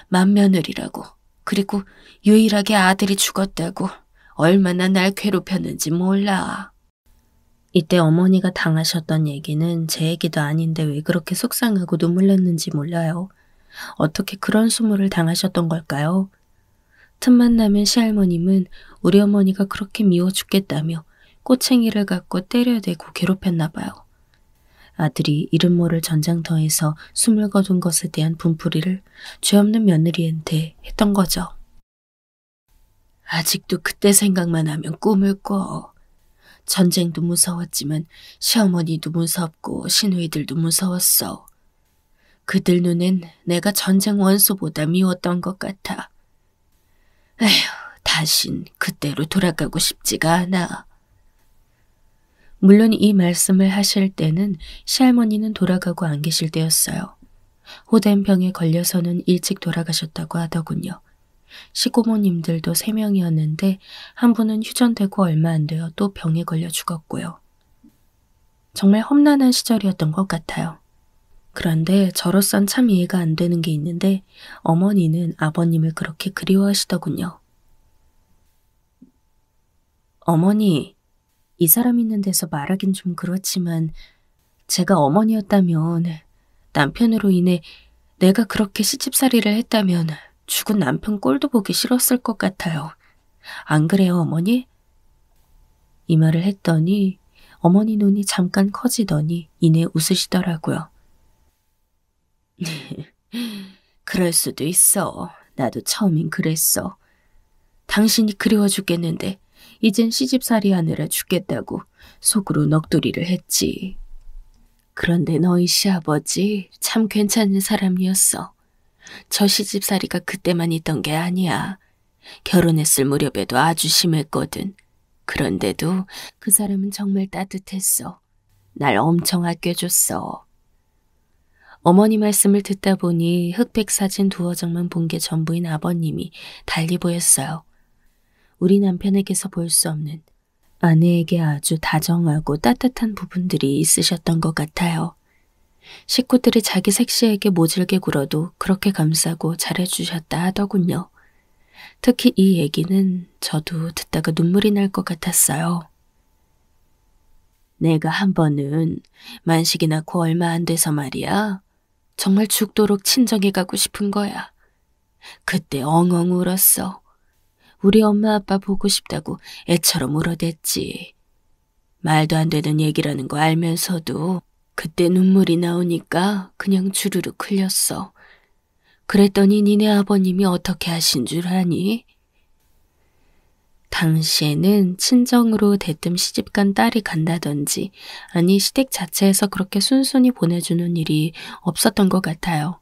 S2: 맏며느리라고, 그리고 유일하게 아들이 죽었다고 얼마나 날 괴롭혔는지 몰라. 이때 어머니가 당하셨던 얘기는 제 얘기도 아닌데 왜 그렇게 속상하고 눈물 났는지 몰라요. 어떻게 그런 수모를 당하셨던 걸까요? 틈만 나면 시할머님은 우리 어머니가 그렇게 미워 죽겠다며 꼬챙이를 갖고 때려대고 괴롭혔나 봐요. 아들이 이름 모를 전장터에서 숨을 거둔 것에 대한 분풀이를 죄 없는 며느리한테 했던 거죠. 아직도 그때 생각만 하면 꿈을 꿔. 전쟁도 무서웠지만 시어머니도 무섭고 시누이들도 무서웠어. 그들 눈엔 내가 전쟁 원수보다 미웠던 것 같아. 에휴, 다신 그때로 돌아가고 싶지가 않아. 물론 이 말씀을 하실 때는 시할머니는 돌아가고 안 계실 때였어요. 호된 병에 걸려서는 일찍 돌아가셨다고 하더군요. 시고모님들도 3명이었는데 한 분은 휴전되고 얼마 안 되어 또 병에 걸려 죽었고요. 정말 험난한 시절이었던 것 같아요. 그런데 저로선 참 이해가 안 되는 게 있는데 어머니는 아버님을 그렇게 그리워하시더군요. 어머니, 이 사람 있는 데서 말하긴 좀 그렇지만 제가 어머니였다면 남편으로 인해 내가 그렇게 시집살이를 했다면 죽은 남편 꼴도 보기 싫었을 것 같아요. 안 그래요, 어머니? 이 말을 했더니 어머니 눈이 잠깐 커지더니 이내 웃으시더라고요. 그럴 수도 있어. 나도 처음엔 그랬어. 당신이 그리워 죽겠는데 이젠 시집살이 하느라 죽겠다고 속으로 넋두리를 했지. 그런데 너희 시아버지 참 괜찮은 사람이었어. 저 시집살이가 그때만 있던 게 아니야. 결혼했을 무렵에도 아주 심했거든. 그런데도 그 사람은 정말 따뜻했어. 날 엄청 아껴줬어. 어머니 말씀을 듣다 보니 흑백 사진 2장만 본 게 전부인 아버님이 달리 보였어요. 우리 남편에게서 볼 수 없는 아내에게 아주 다정하고 따뜻한 부분들이 있으셨던 것 같아요. 식구들이 자기 색시에게 모질게 굴어도 그렇게 감싸고 잘해주셨다 하더군요. 특히 이 얘기는 저도 듣다가 눈물이 날 것 같았어요. 내가 한 번은 만식이 낳고 얼마 안 돼서 말이야. 정말 죽도록 친정에 가고 싶은 거야. 그때 엉엉 울었어. 우리 엄마 아빠 보고 싶다고 애처럼 울어댔지. 말도 안 되는 얘기라는 거 알면서도 그때 눈물이 나오니까 그냥 주르륵 흘렸어. 그랬더니 니네 아버님이 어떻게 하신 줄 아니? 당시에는 친정으로 대뜸 시집간 딸이 간다든지 아니 시댁 자체에서 그렇게 순순히 보내주는 일이 없었던 것 같아요.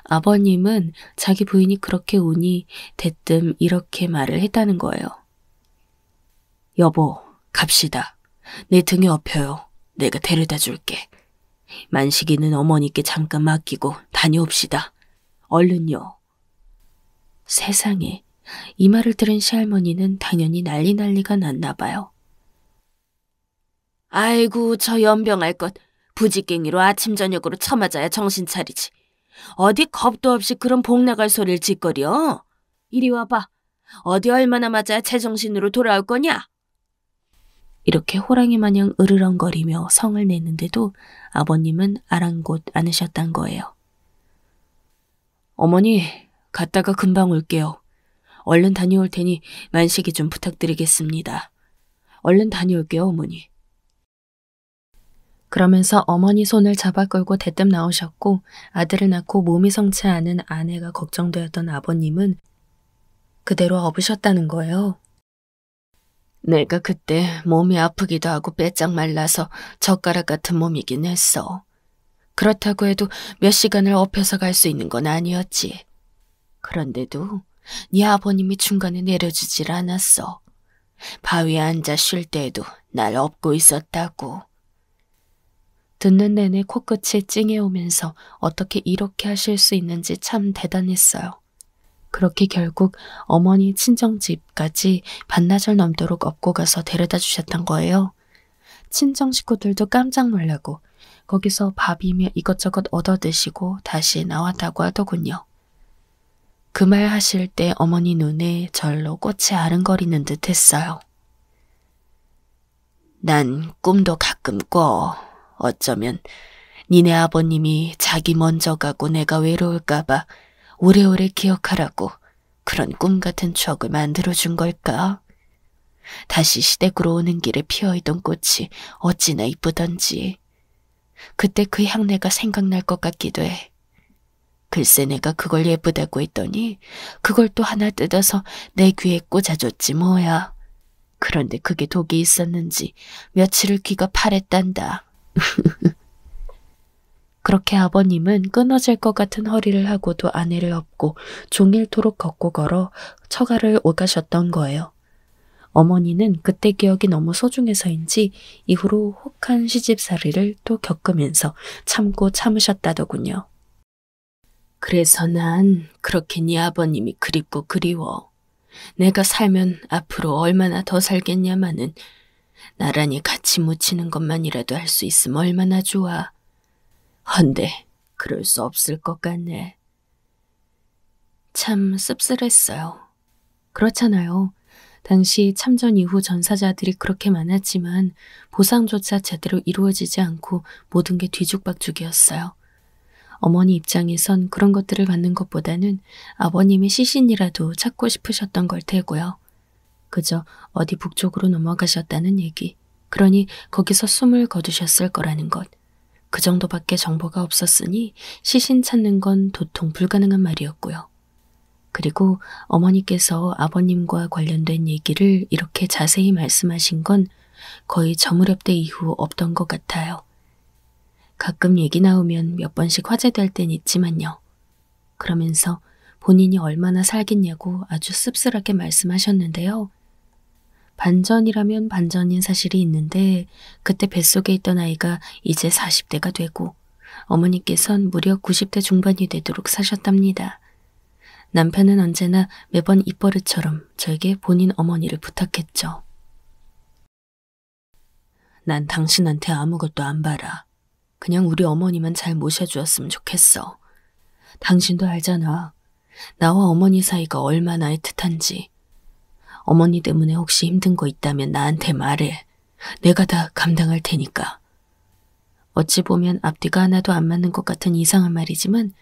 S2: 아버님은 자기 부인이 그렇게 우니 대뜸 이렇게 말을 했다는 거예요. 여보, 갑시다. 내 등에 업혀요. 내가 데려다 줄게. 만식이는 어머니께 잠깐 맡기고 다녀옵시다. 얼른요. 세상에, 이 말을 들은 시할머니는 당연히 난리가 났나 봐요. 아이고, 저 연병할 것. 부지깽이로 아침 저녁으로 쳐맞아야 정신 차리지. 어디 겁도 없이 그런 복 나갈 소리를 짓거려. 이리 와봐. 어디 얼마나 맞아야 제정신으로 돌아올 거냐? 이렇게 호랑이 마냥 으르렁거리며 성을 내는데도 아버님은 아랑곳 않으셨단 거예요. 어머니, 갔다가 금방 올게요. 얼른 다녀올 테니 만식이 좀 부탁드리겠습니다. 얼른 다녀올게요, 어머니. 그러면서 어머니 손을 잡아 끌고 대뜸 나오셨고 아들을 낳고 몸이 성치 않은 아내가 걱정되었던 아버님은 그대로 업으셨다는 거예요. 내가 그때 몸이 아프기도 하고 빼짝 말라서 젓가락 같은 몸이긴 했어. 그렇다고 해도 몇 시간을 업혀서 갈 수 있는 건 아니었지. 그런데도 네 아버님이 중간에 내려주질 않았어. 바위에 앉아 쉴 때에도 날 업고 있었다고. 듣는 내내 코끝이 찡해오면서 어떻게 이렇게 하실 수 있는지 참 대단했어요. 그렇게 결국 어머니 친정집까지 반나절 넘도록 업고 가서 데려다 주셨던 거예요. 친정 식구들도 깜짝 놀라고 거기서 밥이며 이것저것 얻어 드시고 다시 나왔다고 하더군요. 그 말 하실 때 어머니 눈에 절로 꽃이 아른거리는 듯 했어요. 난 꿈도 가끔 꿔. 어쩌면 니네 아버님이 자기 먼저 가고 내가 외로울까봐 오래오래 기억하라고 그런 꿈 같은 추억을 만들어준 걸까? 다시 시댁으로 오는 길에 피어있던 꽃이 어찌나 이쁘던지. 그때 그 향내가 생각날 것 같기도 해. 글쎄 내가 그걸 예쁘다고 했더니 그걸 또 하나 뜯어서 내 귀에 꽂아줬지 뭐야. 그런데 그게 독이 있었는지 며칠을 귀가 파랬단다. 그렇게 아버님은 끊어질 것 같은 허리를 하고도 아내를 업고 종일토록 걷고 걸어 처가를 오가셨던 거예요. 어머니는 그때 기억이 너무 소중해서인지 이후로 혹한 시집살이를 또 겪으면서 참고 참으셨다더군요. 그래서 난 그렇게 네 아버님이 그립고 그리워. 내가 살면 앞으로 얼마나 더 살겠냐마는 나란히 같이 묻히는 것만이라도 할 수 있으면 얼마나 좋아. 헌데 그럴 수 없을 것 같네. 참 씁쓸했어요. 그렇잖아요. 당시 참전 이후 전사자들이 그렇게 많았지만 보상조차 제대로 이루어지지 않고 모든 게 뒤죽박죽이었어요. 어머니 입장에선 그런 것들을 받는 것보다는 아버님의 시신이라도 찾고 싶으셨던 걸 테고요. 그저 어디 북쪽으로 넘어가셨다는 얘기, 그러니 거기서 숨을 거두셨을 거라는 것. 그 정도밖에 정보가 없었으니 시신 찾는 건 도통 불가능한 말이었고요. 그리고 어머니께서 아버님과 관련된 얘기를 이렇게 자세히 말씀하신 건 거의 저 무렵 때 이후 없던 것 같아요. 가끔 얘기 나오면 몇 번씩 화제될 땐 있지만요. 그러면서 본인이 얼마나 살겠냐고 아주 씁쓸하게 말씀하셨는데요. 반전이라면 반전인 사실이 있는데 그때 뱃속에 있던 아이가 이제 40대가 되고 어머니께선 무려 90대 중반이 되도록 사셨답니다. 남편은 언제나 매번 입버릇처럼 저에게 본인 어머니를 부탁했죠. 난 당신한테 아무것도 안 바라. 그냥 우리 어머니만 잘 모셔주었으면 좋겠어. 당신도 알잖아. 나와 어머니 사이가 얼마나 애틋한지. 어머니 때문에 혹시 힘든 거 있다면 나한테 말해. 내가 다 감당할 테니까. 어찌 보면 앞뒤가 하나도 안 맞는 것 같은 이상한 말이지만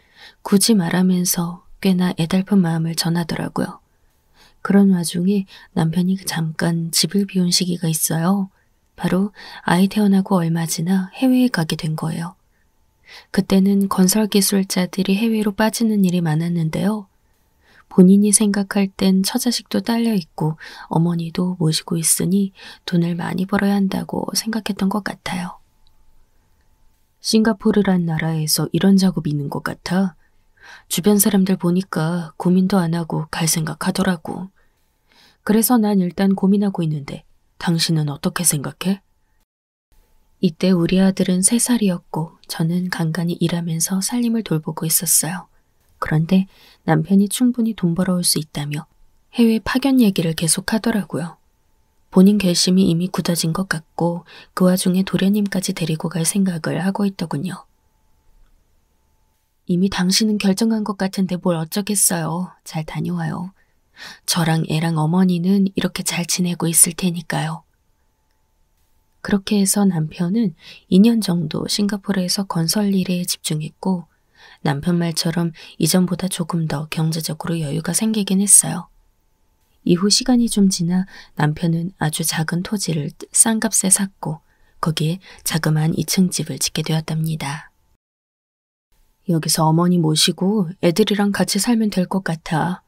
S2: 굳이 말하면서 꽤나 애달픈 마음을 전하더라고요. 그런 와중에 남편이 잠깐 집을 비운 시기가 있어요. 바로 아이 태어나고 얼마 지나 해외에 가게 된 거예요. 그때는 건설기술자들이 해외로 빠지는 일이 많았는데요. 본인이 생각할 땐 처자식도 딸려 있고 어머니도 모시고 있으니 돈을 많이 벌어야 한다고 생각했던 것 같아요. 싱가포르란 나라에서 이런 작업이 있는 것 같아. 주변 사람들 보니까 고민도 안 하고 갈 생각 하더라고. 그래서 난 일단 고민하고 있는데 당신은 어떻게 생각해? 이때 우리 아들은 3살이었고 저는 간간히 일하면서 살림을 돌보고 있었어요. 그런데 남편이 충분히 돈 벌어올 수 있다며 해외 파견 얘기를 계속 하더라고요. 본인 결심이 이미 굳어진 것 같고 그 와중에 도련님까지 데리고 갈 생각을 하고 있더군요. 이미 당신은 결정한 것 같은데 뭘 어쩌겠어요. 잘 다녀와요. 저랑 애랑 어머니는 이렇게 잘 지내고 있을 테니까요. 그렇게 해서 남편은 2년 정도 싱가포르에서 건설 일에 집중했고 남편 말처럼 이전보다 조금 더 경제적으로 여유가 생기긴 했어요. 이후 시간이 좀 지나 남편은 아주 작은 토지를 싼 값에 샀고 거기에 자그마한 2층 집을 짓게 되었답니다. 여기서 어머니 모시고 애들이랑 같이 살면 될 것 같아.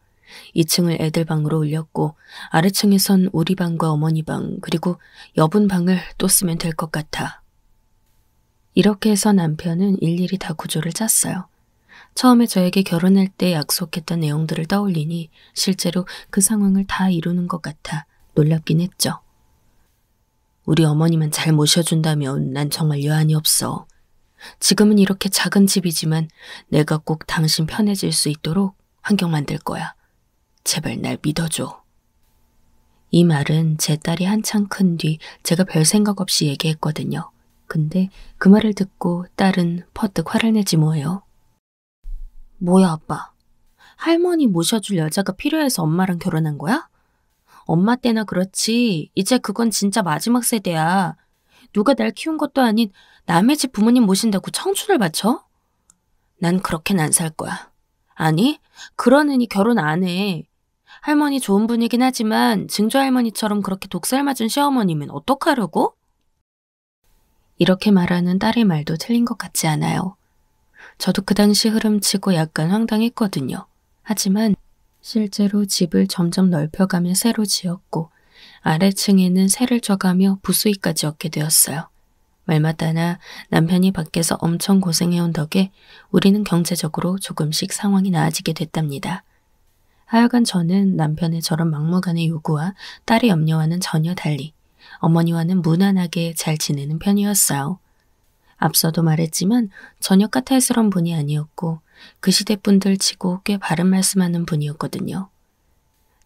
S2: 2층을 애들 방으로 올렸고 아래층에선 우리 방과 어머니 방 그리고 여분 방을 또 쓰면 될 것 같아. 이렇게 해서 남편은 일일이 다 구조를 짰어요. 처음에 저에게 결혼할 때 약속했던 내용들을 떠올리니 실제로 그 상황을 다 이루는 것 같아 놀랍긴 했죠. 우리 어머니만 잘 모셔준다면 난 정말 여한이 없어. 지금은 이렇게 작은 집이지만 내가 꼭 당신 편해질 수 있도록 환경 만들 거야. 제발 날 믿어줘. 이 말은 제 딸이 한창 큰 뒤 제가 별 생각 없이 얘기했거든요. 근데 그 말을 듣고 딸은 퍼뜩 화를 내지 뭐예요. 뭐야 아빠. 할머니 모셔줄 여자가 필요해서 엄마랑 결혼한 거야? 엄마 때나 그렇지 이제 그건 진짜 마지막 세대야. 누가 날 키운 것도 아닌 남의 집 부모님 모신다고 청춘을 바쳐? 난 그렇게는 안 살 거야. 아니, 그러느니 결혼 안 해. 할머니 좋은 분이긴 하지만 증조할머니처럼 그렇게 독살 맞은 시어머니면 어떡하려고? 이렇게 말하는 딸의 말도 틀린 것 같지 않아요. 저도 그 당시 흐름치고 약간 황당했거든요. 하지만 실제로 집을 점점 넓혀가며 새로 지었고 아래층에는 세를 져가며 부수익까지 얻게 되었어요. 말마따나 남편이 밖에서 엄청 고생해온 덕에 우리는 경제적으로 조금씩 상황이 나아지게 됐답니다. 하여간 저는 남편의 저런 막무가내 요구와 딸의 염려와는 전혀 달리 어머니와는 무난하게 잘 지내는 편이었어요. 앞서도 말했지만 전혀 까탈스러운 분이 아니었고 그 시대 분들 치고 꽤 바른 말씀하는 분이었거든요.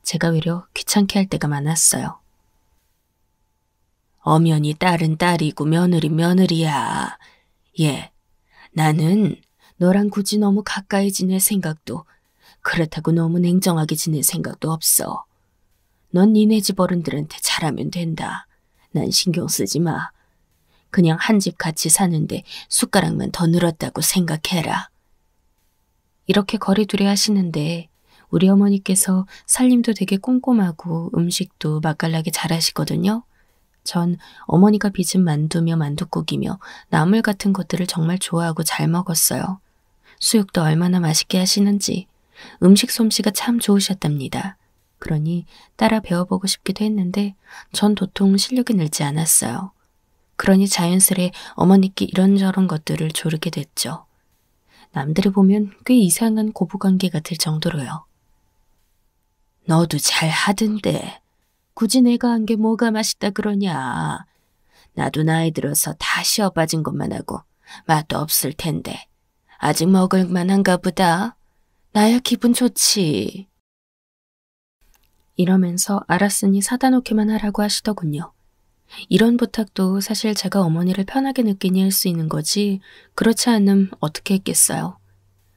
S2: 제가 외려 귀찮게 할 때가 많았어요. 엄연히 딸은 딸이고 며느리 며느리야. 예, 나는 너랑 굳이 너무 가까이 지낼 생각도 그렇다고 너무 냉정하게 지낼 생각도 없어. 넌 니네 집 어른들한테 잘하면 된다. 난 신경 쓰지 마. 그냥 한 집 같이 사는데 숟가락만 더 늘었다고 생각해라. 이렇게 거리두리 하시는데 우리 어머니께서 살림도 되게 꼼꼼하고 음식도 맛깔나게 잘하시거든요. 전 어머니가 빚은 만두며 만둣국이며 나물 같은 것들을 정말 좋아하고 잘 먹었어요. 수육도 얼마나 맛있게 하시는지 음식 솜씨가 참 좋으셨답니다. 그러니 따라 배워보고 싶기도 했는데 전 도통 실력이 늘지 않았어요. 그러니 자연스레 어머니께 이런저런 것들을 조르게 됐죠. 남들이 보면 꽤 이상한 고부관계 같을 정도로요. 너도 잘 하던데 굳이 내가 한 게 뭐가 맛있다 그러냐. 나도 나이 들어서 다 시어 빠진 것만 하고 맛도 없을 텐데 아직 먹을 만한가 보다. 나야 기분 좋지. 이러면서 알았으니 사다 놓기만 하라고 하시더군요. 이런 부탁도 사실 제가 어머니를 편하게 느끼니 할 수 있는 거지 그렇지 않으면 어떻게 했겠어요.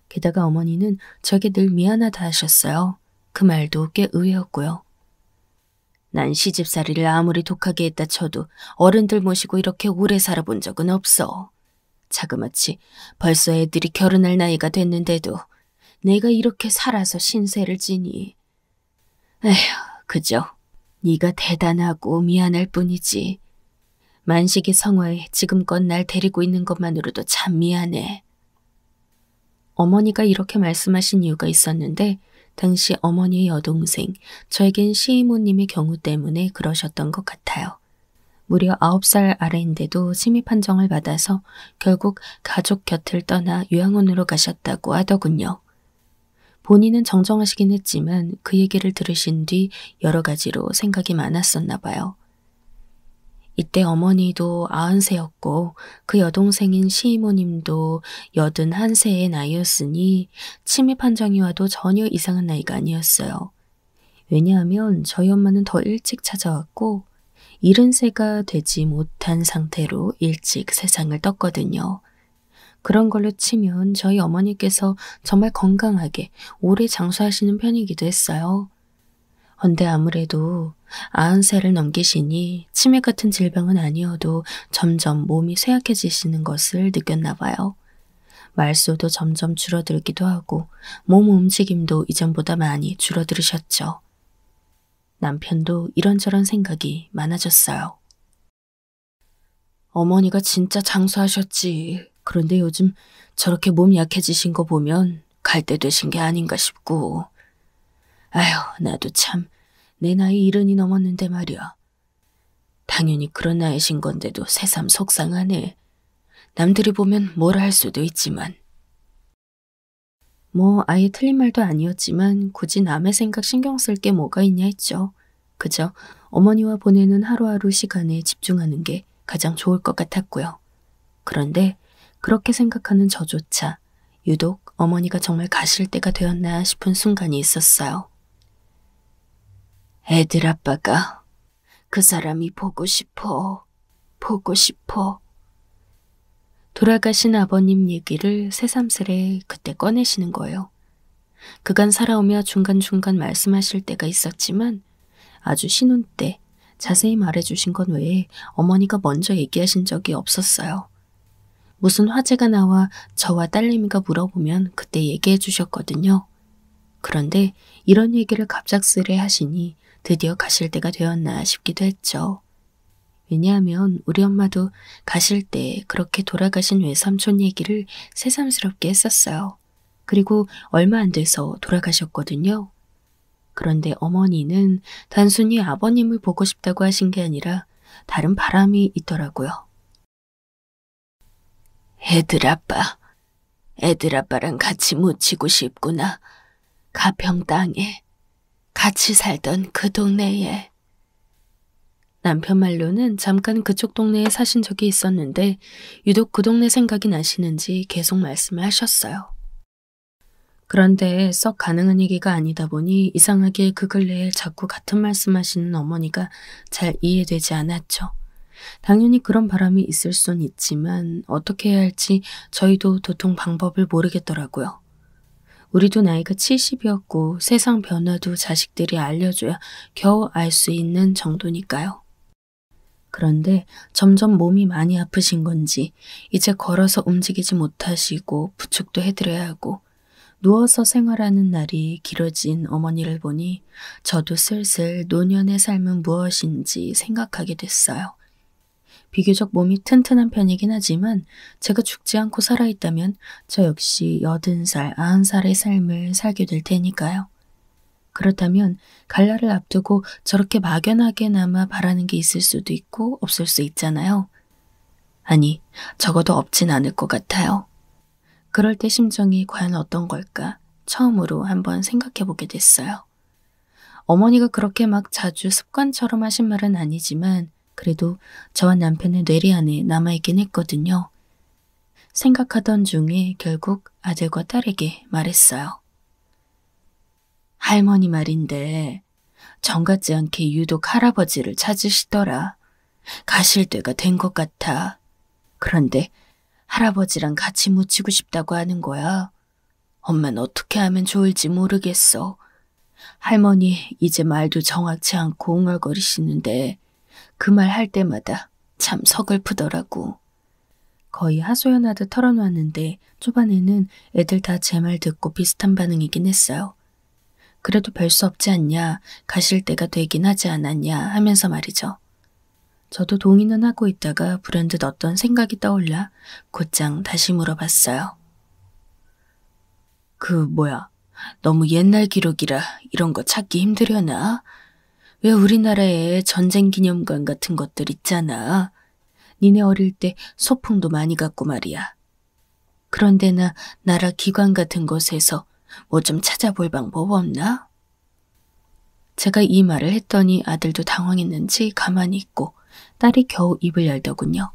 S2: 게다가 어머니는 저에게 늘 미안하다 하셨어요. 그 말도 꽤 의외였고요. 난 시집살이를 아무리 독하게 했다 쳐도 어른들 모시고 이렇게 오래 살아본 적은 없어. 자그마치 벌써 애들이 결혼할 나이가 됐는데도 내가 이렇게 살아서 신세를 지니. 에휴, 그죠. 네가 대단하고 미안할 뿐이지. 만식이 성화에 지금껏 날 데리고 있는 것만으로도 참 미안해. 어머니가 이렇게 말씀하신 이유가 있었는데 당시 어머니의 여동생, 저에겐 시이모님의 경우 때문에 그러셨던 것 같아요. 무려 9살 아래인데도 심의 판정을 받아서 결국 가족 곁을 떠나 요양원으로 가셨다고 하더군요. 본인은 정정하시긴 했지만 그 얘기를 들으신 뒤 여러 가지로 생각이 많았었나 봐요. 이때 어머니도 90세였고 그 여동생인 시이모님도 81세의 나이였으니 치매 판정이 와도 전혀 이상한 나이가 아니었어요. 왜냐하면 저희 엄마는 더 일찍 찾아왔고 70세가 되지 못한 상태로 일찍 세상을 떴거든요. 그런 걸로 치면 저희 어머니께서 정말 건강하게 오래 장수하시는 편이기도 했어요. 헌데 아무래도 90세를 넘기시니 치매 같은 질병은 아니어도 점점 몸이 쇠약해지시는 것을 느꼈나 봐요. 말수도 점점 줄어들기도 하고 몸 움직임도 이전보다 많이 줄어들으셨죠. 남편도 이런저런 생각이 많아졌어요. 어머니가 진짜 장수하셨지. 그런데 요즘 저렇게 몸 약해지신 거 보면 갈 때 되신 게 아닌가 싶고. 아휴, 나도 참 내 나이 70이 넘었는데 말이야. 당연히 그런 나이신 건데도 새삼 속상하네. 남들이 보면 뭐라 할 수도 있지만. 뭐 아예 틀린 말도 아니었지만 굳이 남의 생각 신경 쓸 게 뭐가 있냐 했죠. 그저 어머니와 보내는 하루하루 시간에 집중하는 게 가장 좋을 것 같았고요. 그런데 그렇게 생각하는 저조차 유독 어머니가 정말 가실 때가 되었나 싶은 순간이 있었어요. 애들 아빠가 그 사람이 보고 싶어. 돌아가신 아버님 얘기를 새삼스레 그때 꺼내시는 거예요. 그간 살아오며 중간중간 말씀하실 때가 있었지만 아주 신혼 때 자세히 말해주신 건 외에 어머니가 먼저 얘기하신 적이 없었어요. 무슨 화제가 나와 저와 딸내미가 물어보면 그때 얘기해 주셨거든요. 그런데 이런 얘기를 갑작스레 하시니 드디어 가실 때가 되었나 싶기도 했죠. 왜냐하면 우리 엄마도 가실 때 그렇게 돌아가신 외삼촌 얘기를 새삼스럽게 했었어요. 그리고 얼마 안 돼서 돌아가셨거든요. 그런데 어머니는 단순히 아버님을 보고 싶다고 하신 게 아니라 다른 바람이 있더라고요. 애들 아빠랑 같이 묻히고 싶구나. 가평 땅에, 같이 살던 그 동네에. 남편 말로는 잠깐 그쪽 동네에 사신 적이 있었는데 유독 그 동네 생각이 나시는지 계속 말씀을 하셨어요. 그런데 썩 가능한 얘기가 아니다 보니 이상하게 그 근래에 자꾸 같은 말씀하시는 어머니가 잘 이해되지 않았죠. 당연히 그런 바람이 있을 순 있지만 어떻게 해야 할지 저희도 도통 방법을 모르겠더라고요. 우리도 나이가 70이었고 세상 변화도 자식들이 알려줘야 겨우 알 수 있는 정도니까요. 그런데 점점 몸이 많이 아프신 건지 이제 걸어서 움직이지 못하시고 부축도 해드려야 하고 누워서 생활하는 날이 길어진 어머니를 보니 저도 슬슬 노년의 삶은 무엇인지 생각하게 됐어요. 비교적 몸이 튼튼한 편이긴 하지만 제가 죽지 않고 살아있다면 저 역시 80살, 90살의 삶을 살게 될 테니까요. 그렇다면 갈날을 앞두고 저렇게 막연하게나마 바라는 게 있을 수도 있고 없을 수 있잖아요. 아니, 적어도 없진 않을 것 같아요. 그럴 때 심정이 과연 어떤 걸까 처음으로 한번 생각해보게 됐어요. 어머니가 그렇게 막 자주 습관처럼 하신 말은 아니지만 그래도 저와 남편의 뇌리 안에 남아있긴 했거든요. 생각하던 중에 결국 아들과 딸에게 말했어요. 할머니 말인데 정 같지 않게 유독 할아버지를 찾으시더라. 가실 때가 된 것 같아. 그런데 할아버지랑 같이 묻히고 싶다고 하는 거야. 엄마는 어떻게 하면 좋을지 모르겠어. 할머니 이제 말도 정확치 않고 웅얼거리시는데 그 말 할 때마다 참 서글프더라고. 거의 하소연하듯 털어놓았는데 초반에는 애들 다 제 말 듣고 비슷한 반응이긴 했어요. 그래도 별 수 없지 않냐, 가실 때가 되긴 하지 않았냐 하면서 말이죠. 저도 동의는 하고 있다가 불현듯 어떤 생각이 떠올라 곧장 다시 물어봤어요. 너무 옛날 기록이라 이런 거 찾기 힘들려나? 왜 우리나라에 전쟁기념관 같은 것들 있잖아. 니네 어릴 때 소풍도 많이 갔고 말이야. 그런데나 나라 기관 같은 곳에서 뭐 좀 찾아볼 방법 없나? 제가 이 말을 했더니 아들도 당황했는지 가만히 있고 딸이 겨우 입을 열더군요.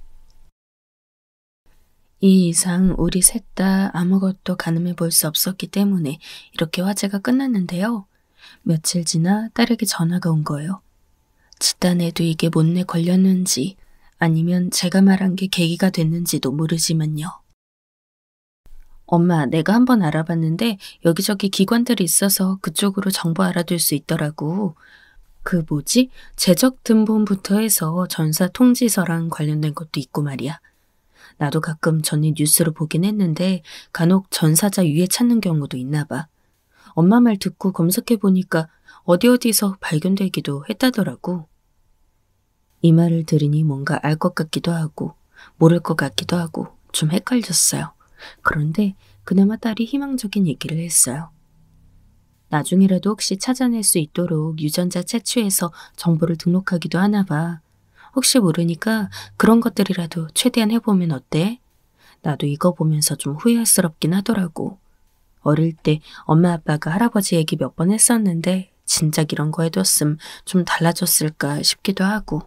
S2: 이 이상 우리 셋 다 아무것도 가늠해 볼 수 없었기 때문에 이렇게 화제가 끝났는데요. 며칠 지나 딸에게 전화가 온 거예요. 집단에도 이게 못내 걸렸는지 아니면 제가 말한 게 계기가 됐는지도 모르지만요. 엄마, 내가 한번 알아봤는데 여기저기 기관들이 있어서 그쪽으로 정보 알아둘 수 있더라고. 그 뭐지? 재적 등본부터 해서 전사 통지서랑 관련된 것도 있고 말이야. 나도 가끔 전에 뉴스로 보긴 했는데 간혹 전사자 유해 찾는 경우도 있나 봐. 엄마 말 듣고 검색해보니까 어디서 발견되기도 했다더라고. 이 말을 들으니 뭔가 알 것 같기도 하고 모를 것 같기도 하고 좀 헷갈렸어요. 그런데 그나마 딸이 희망적인 얘기를 했어요. 나중이라도 혹시 찾아낼 수 있도록 유전자 채취해서 정보를 등록하기도 하나 봐. 혹시 모르니까 그런 것들이라도 최대한 해보면 어때? 나도 이거 보면서 좀 후회스럽긴 하더라고. 어릴 때 엄마 아빠가 할아버지 얘기 몇 번 했었는데 진작 이런 거 해뒀음 좀 달라졌을까 싶기도 하고.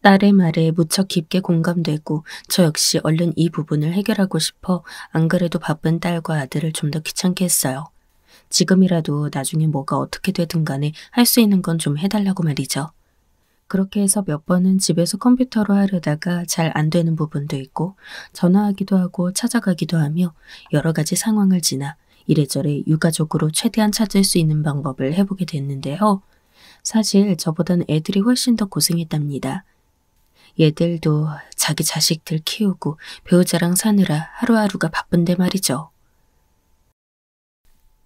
S2: 딸의 말에 무척 깊게 공감되고 저 역시 얼른 이 부분을 해결하고 싶어 안 그래도 바쁜 딸과 아들을 좀 더 귀찮게 했어요. 지금이라도 나중에 뭐가 어떻게 되든 간에 할 수 있는 건 좀 해달라고 말이죠. 그렇게 해서 몇 번은 집에서 컴퓨터로 하려다가 잘 안 되는 부분도 있고 전화하기도 하고 찾아가기도 하며 여러 가지 상황을 지나 이래저래 유가족으로 최대한 찾을 수 있는 방법을 해보게 됐는데요. 사실 저보다는 애들이 훨씬 더 고생했답니다. 얘들도 자기 자식들 키우고 배우자랑 사느라 하루하루가 바쁜데 말이죠.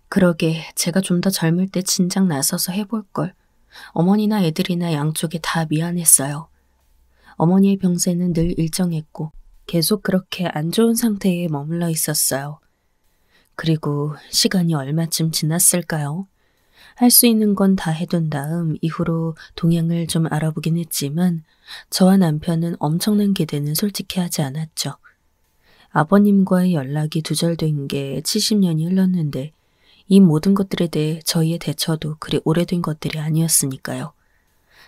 S2: 그러게 제가 좀 더 젊을 때 진작 나서서 해볼걸. 어머니나 애들이나 양쪽에 다 미안했어요. 어머니의 병세는 늘 일정했고 계속 그렇게 안 좋은 상태에 머물러 있었어요. 그리고 시간이 얼마쯤 지났을까요? 할 수 있는 건 다 해둔 다음 이후로 동향을 좀 알아보긴 했지만 저와 남편은 엄청난 기대는 솔직히 하지 않았죠. 아버님과의 연락이 두절된 게 70년이 흘렀는데 이 모든 것들에 대해 저희의 대처도 그리 오래된 것들이 아니었으니까요.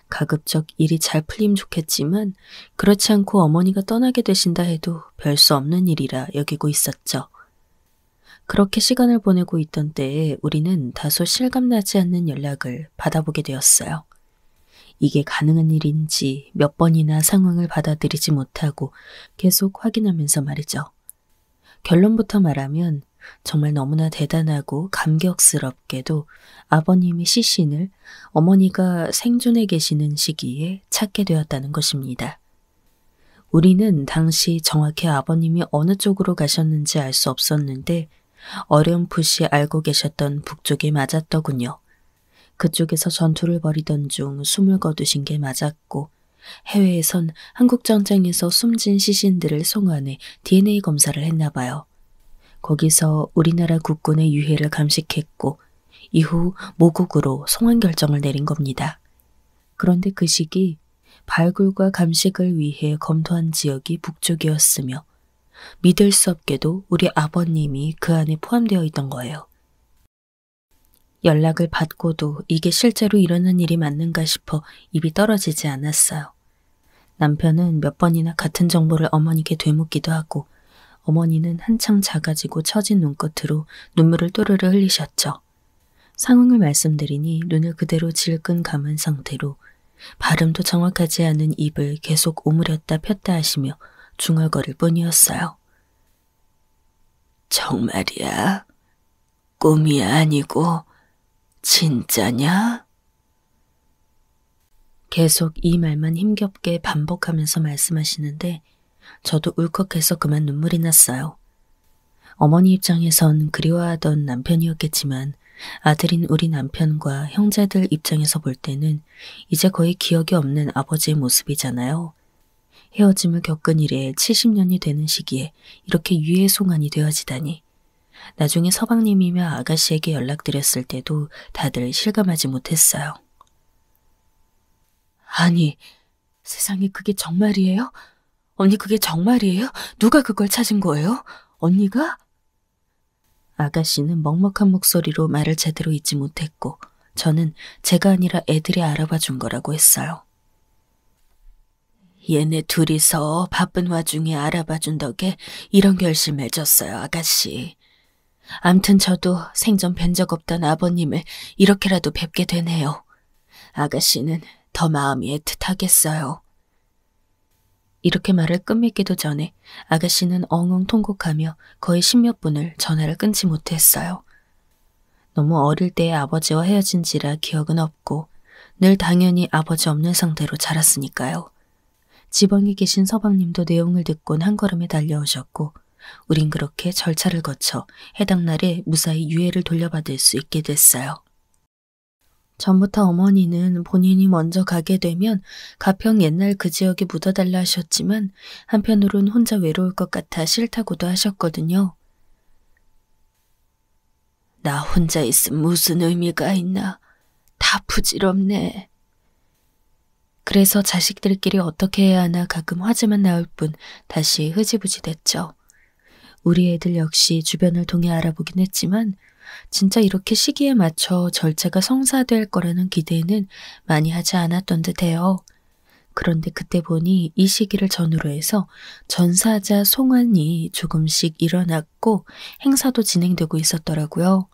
S2: 가급적 일이 잘 풀리면 좋겠지만 그렇지 않고 어머니가 떠나게 되신다 해도 별 수 없는 일이라 여기고 있었죠. 그렇게 시간을 보내고 있던 때에 우리는 다소 실감나지 않는 연락을 받아보게 되었어요. 이게 가능한 일인지 몇 번이나 상황을 받아들이지 못하고 계속 확인하면서 말이죠. 결론부터 말하면 정말 너무나 대단하고 감격스럽게도 아버님의 시신을 어머니가 생존해 계시는 시기에 찾게 되었다는 것입니다. 우리는 당시 정확히 아버님이 어느 쪽으로 가셨는지 알 수 없었는데 어렴풋이 알고 계셨던 북쪽에 맞았더군요. 그쪽에서 전투를 벌이던 중 숨을 거두신 게 맞았고 해외에선 한국전쟁에서 숨진 시신들을 송환해 DNA 검사를 했나 봐요. 거기서 우리나라 국군의 유해를 감식했고 이후 모국으로 송환 결정을 내린 겁니다. 그런데 그 시기 발굴과 감식을 위해 검토한 지역이 북쪽이었으며 믿을 수 없게도 우리 아버님이 그 안에 포함되어 있던 거예요. 연락을 받고도 이게 실제로 일어난 일이 맞는가 싶어 입이 떨어지지 않았어요. 남편은 몇 번이나 같은 정보를 어머니께 되묻기도 하고 어머니는 한창 작아지고 처진 눈끝으로 눈물을 또르르 흘리셨죠. 상황을 말씀드리니 눈을 그대로 질끈 감은 상태로 발음도 정확하지 않은 입을 계속 오므렸다 폈다 하시며 중얼거릴 뿐이었어요. 정말이야? 꿈이 아니고 진짜냐? 계속 이 말만 힘겹게 반복하면서 말씀하시는데 저도 울컥해서 그만 눈물이 났어요. 어머니 입장에선 그리워하던 남편이었겠지만 아들인 우리 남편과 형제들 입장에서 볼 때는 이제 거의 기억이 없는 아버지의 모습이잖아요. 헤어짐을 겪은 이래 70년이 되는 시기에 이렇게 유해 송환이 되어지다니. 나중에 서방님이며 아가씨에게 연락드렸을 때도 다들 실감하지 못했어요. 아니, 세상에 그게 정말이에요? 언니 그게 정말이에요? 누가 그걸 찾은 거예요? 언니가? 아가씨는 먹먹한 목소리로 말을 제대로 잇지 못했고 저는 제가 아니라 애들이 알아봐 준 거라고 했어요. 얘네 둘이서 바쁜 와중에 알아봐 준 덕에 이런 결심을 줬어요, 아가씨. 암튼 저도 생전 뵌 적 없던 아버님을 이렇게라도 뵙게 되네요. 아가씨는 더 마음이 애틋하겠어요. 이렇게 말을 끝맺기도 전에 아가씨는 엉엉 통곡하며 거의 10몇 분을 전화를 끊지 못했어요. 너무 어릴 때의 아버지와 헤어진지라 기억은 없고 늘 당연히 아버지 없는 상태로 자랐으니까요. 지방에 계신 서방님도 내용을 듣곤 한 걸음에 달려오셨고 우린 그렇게 절차를 거쳐 해당 날에 무사히 유해를 돌려받을 수 있게 됐어요. 전부터 어머니는 본인이 먼저 가게 되면 가평 옛날 그 지역에 묻어달라 하셨지만 한편으론 혼자 외로울 것 같아 싫다고도 하셨거든요. 나 혼자 있으면 무슨 의미가 있나. 다 부질없네. 그래서 자식들끼리 어떻게 해야 하나 가끔 화제만 나올 뿐 다시 흐지부지 됐죠. 우리 애들 역시 주변을 통해 알아보긴 했지만 진짜 이렇게 시기에 맞춰 절차가 성사될 거라는 기대는 많이 하지 않았던 듯해요. 그런데 그때 보니 이 시기를 전후로 해서 전사자 송환이 조금씩 일어났고 행사도 진행되고 있었더라고요.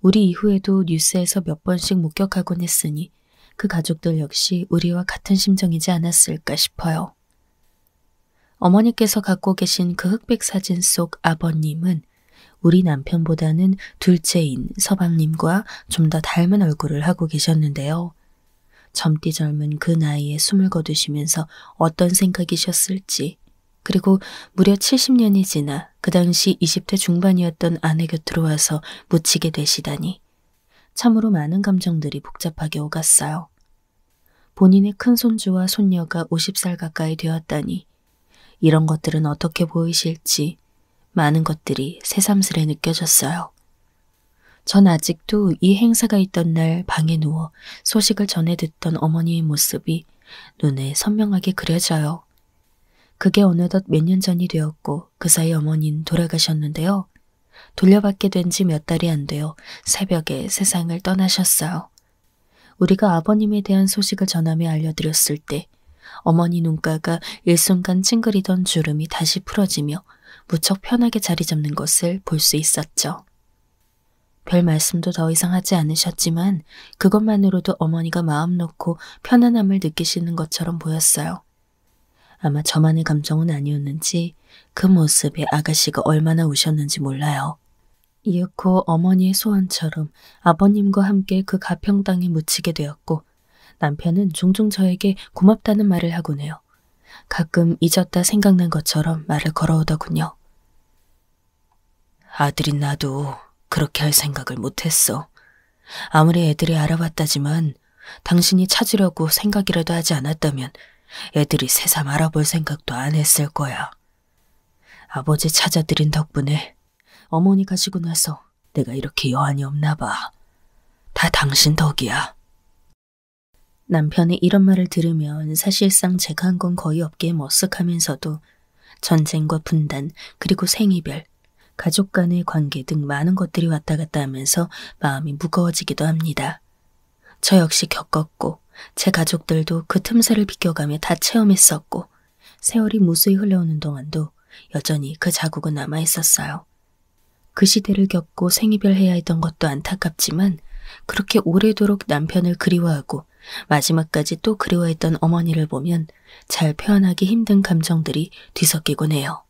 S2: 우리 이후에도 뉴스에서 몇 번씩 목격하곤 했으니 그 가족들 역시 우리와 같은 심정이지 않았을까 싶어요. 어머니께서 갖고 계신 그 흑백 사진 속 아버님은 우리 남편보다는 둘째인 서방님과 좀 더 닮은 얼굴을 하고 계셨는데요. 젊디 젊은 그 나이에 숨을 거두시면서 어떤 생각이셨을지, 그리고 무려 70년이 지나 그 당시 20대 중반이었던 아내 곁으로 와서 묻히게 되시다니 참으로 많은 감정들이 복잡하게 오갔어요. 본인의 큰손주와 손녀가 50살 가까이 되었다니 이런 것들은 어떻게 보이실지 많은 것들이 새삼스레 느껴졌어요. 전 아직도 이 행사가 있던 날 방에 누워 소식을 전해 듣던 어머니의 모습이 눈에 선명하게 그려져요. 그게 어느덧 몇 년 전이 되었고 그 사이 어머니는 돌아가셨는데요. 돌려받게 된 지 몇 달이 안 되어 새벽에 세상을 떠나셨어요. 우리가 아버님에 대한 소식을 전함에 알려드렸을 때 어머니 눈가가 일순간 찡그리던 주름이 다시 풀어지며 무척 편하게 자리 잡는 것을 볼 수 있었죠. 별 말씀도 더 이상 하지 않으셨지만 그것만으로도 어머니가 마음 놓고 편안함을 느끼시는 것처럼 보였어요. 아마 저만의 감정은 아니었는지 그 모습에 아가씨가 얼마나 우셨는지 몰라요. 이윽고 어머니의 소원처럼 아버님과 함께 그 가평 땅에 묻히게 되었고 남편은 종종 저에게 고맙다는 말을 하곤 해요. 가끔 잊었다 생각난 것처럼 말을 걸어오더군요. 아들인 나도 그렇게 할 생각을 못했어. 아무리 애들이 알아봤다지만 당신이 찾으려고 생각이라도 하지 않았다면 애들이 새삼 알아볼 생각도 안 했을 거야. 아버지 찾아드린 덕분에 어머니 가시고 나서 내가 이렇게 여한이 없나 봐. 다 당신 덕이야. 남편의 이런 말을 들으면 사실상 제가 한 건 거의 없기에 머쓱하면서도 전쟁과 분단 그리고 생이별, 가족 간의 관계 등 많은 것들이 왔다 갔다 하면서 마음이 무거워지기도 합니다. 저 역시 겪었고 제 가족들도 그 틈새를 비껴가며 다 체험했었고 세월이 무수히 흘러오는 동안도 여전히 그 자국은 남아있었어요. 그 시대를 겪고 생이별해야 했던 것도 안타깝지만 그렇게 오래도록 남편을 그리워하고 마지막까지 또 그리워했던 어머니를 보면 잘 표현하기 힘든 감정들이 뒤섞이곤 해요.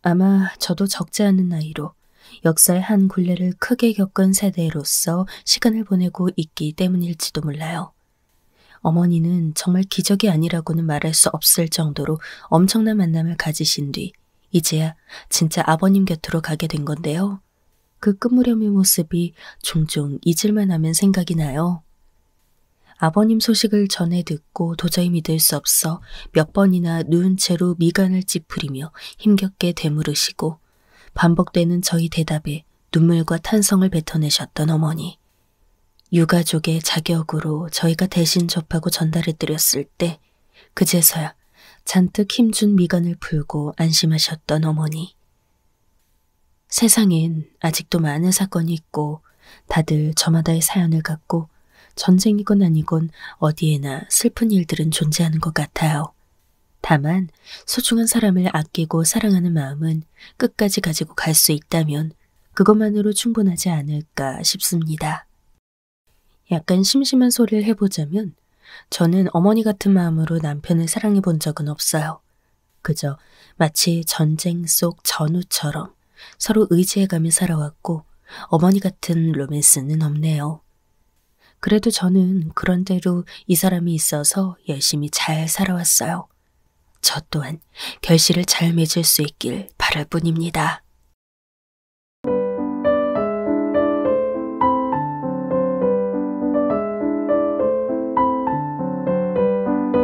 S2: 아마 저도 적지 않은 나이로 역사의 한 굴레를 크게 겪은 세대로서 시간을 보내고 있기 때문일지도 몰라요. 어머니는 정말 기적이 아니라고는 말할 수 없을 정도로 엄청난 만남을 가지신 뒤 이제야 진짜 아버님 곁으로 가게 된 건데요. 그 끝무렵의 모습이 종종 잊을만 하면 생각이 나요. 아버님 소식을 전해 듣고 도저히 믿을 수 없어 몇 번이나 누운 채로 미간을 찌푸리며 힘겹게 되물으시고 반복되는 저희 대답에 눈물과 탄성을 뱉어내셨던 어머니. 유가족의 자격으로 저희가 대신 접하고 전달해드렸을 때 그제서야 잔뜩 힘준 미간을 풀고 안심하셨던 어머니. 세상엔 아직도 많은 사건이 있고 다들 저마다의 사연을 갖고 전쟁이건 아니건 어디에나 슬픈 일들은 존재하는 것 같아요. 다만 소중한 사람을 아끼고 사랑하는 마음은 끝까지 가지고 갈 수 있다면 그것만으로 충분하지 않을까 싶습니다. 약간 심심한 소리를 해보자면 저는 어머니 같은 마음으로 남편을 사랑해 본 적은 없어요. 그저 마치 전쟁 속 전우처럼 서로 의지해가며 살아왔고 어머니 같은 로맨스는 없네요. 그래도 저는 그런대로 이 사람이 있어서 열심히 잘 살아왔어요. 저 또한 결실을 잘 맺을 수 있길 바랄 뿐입니다.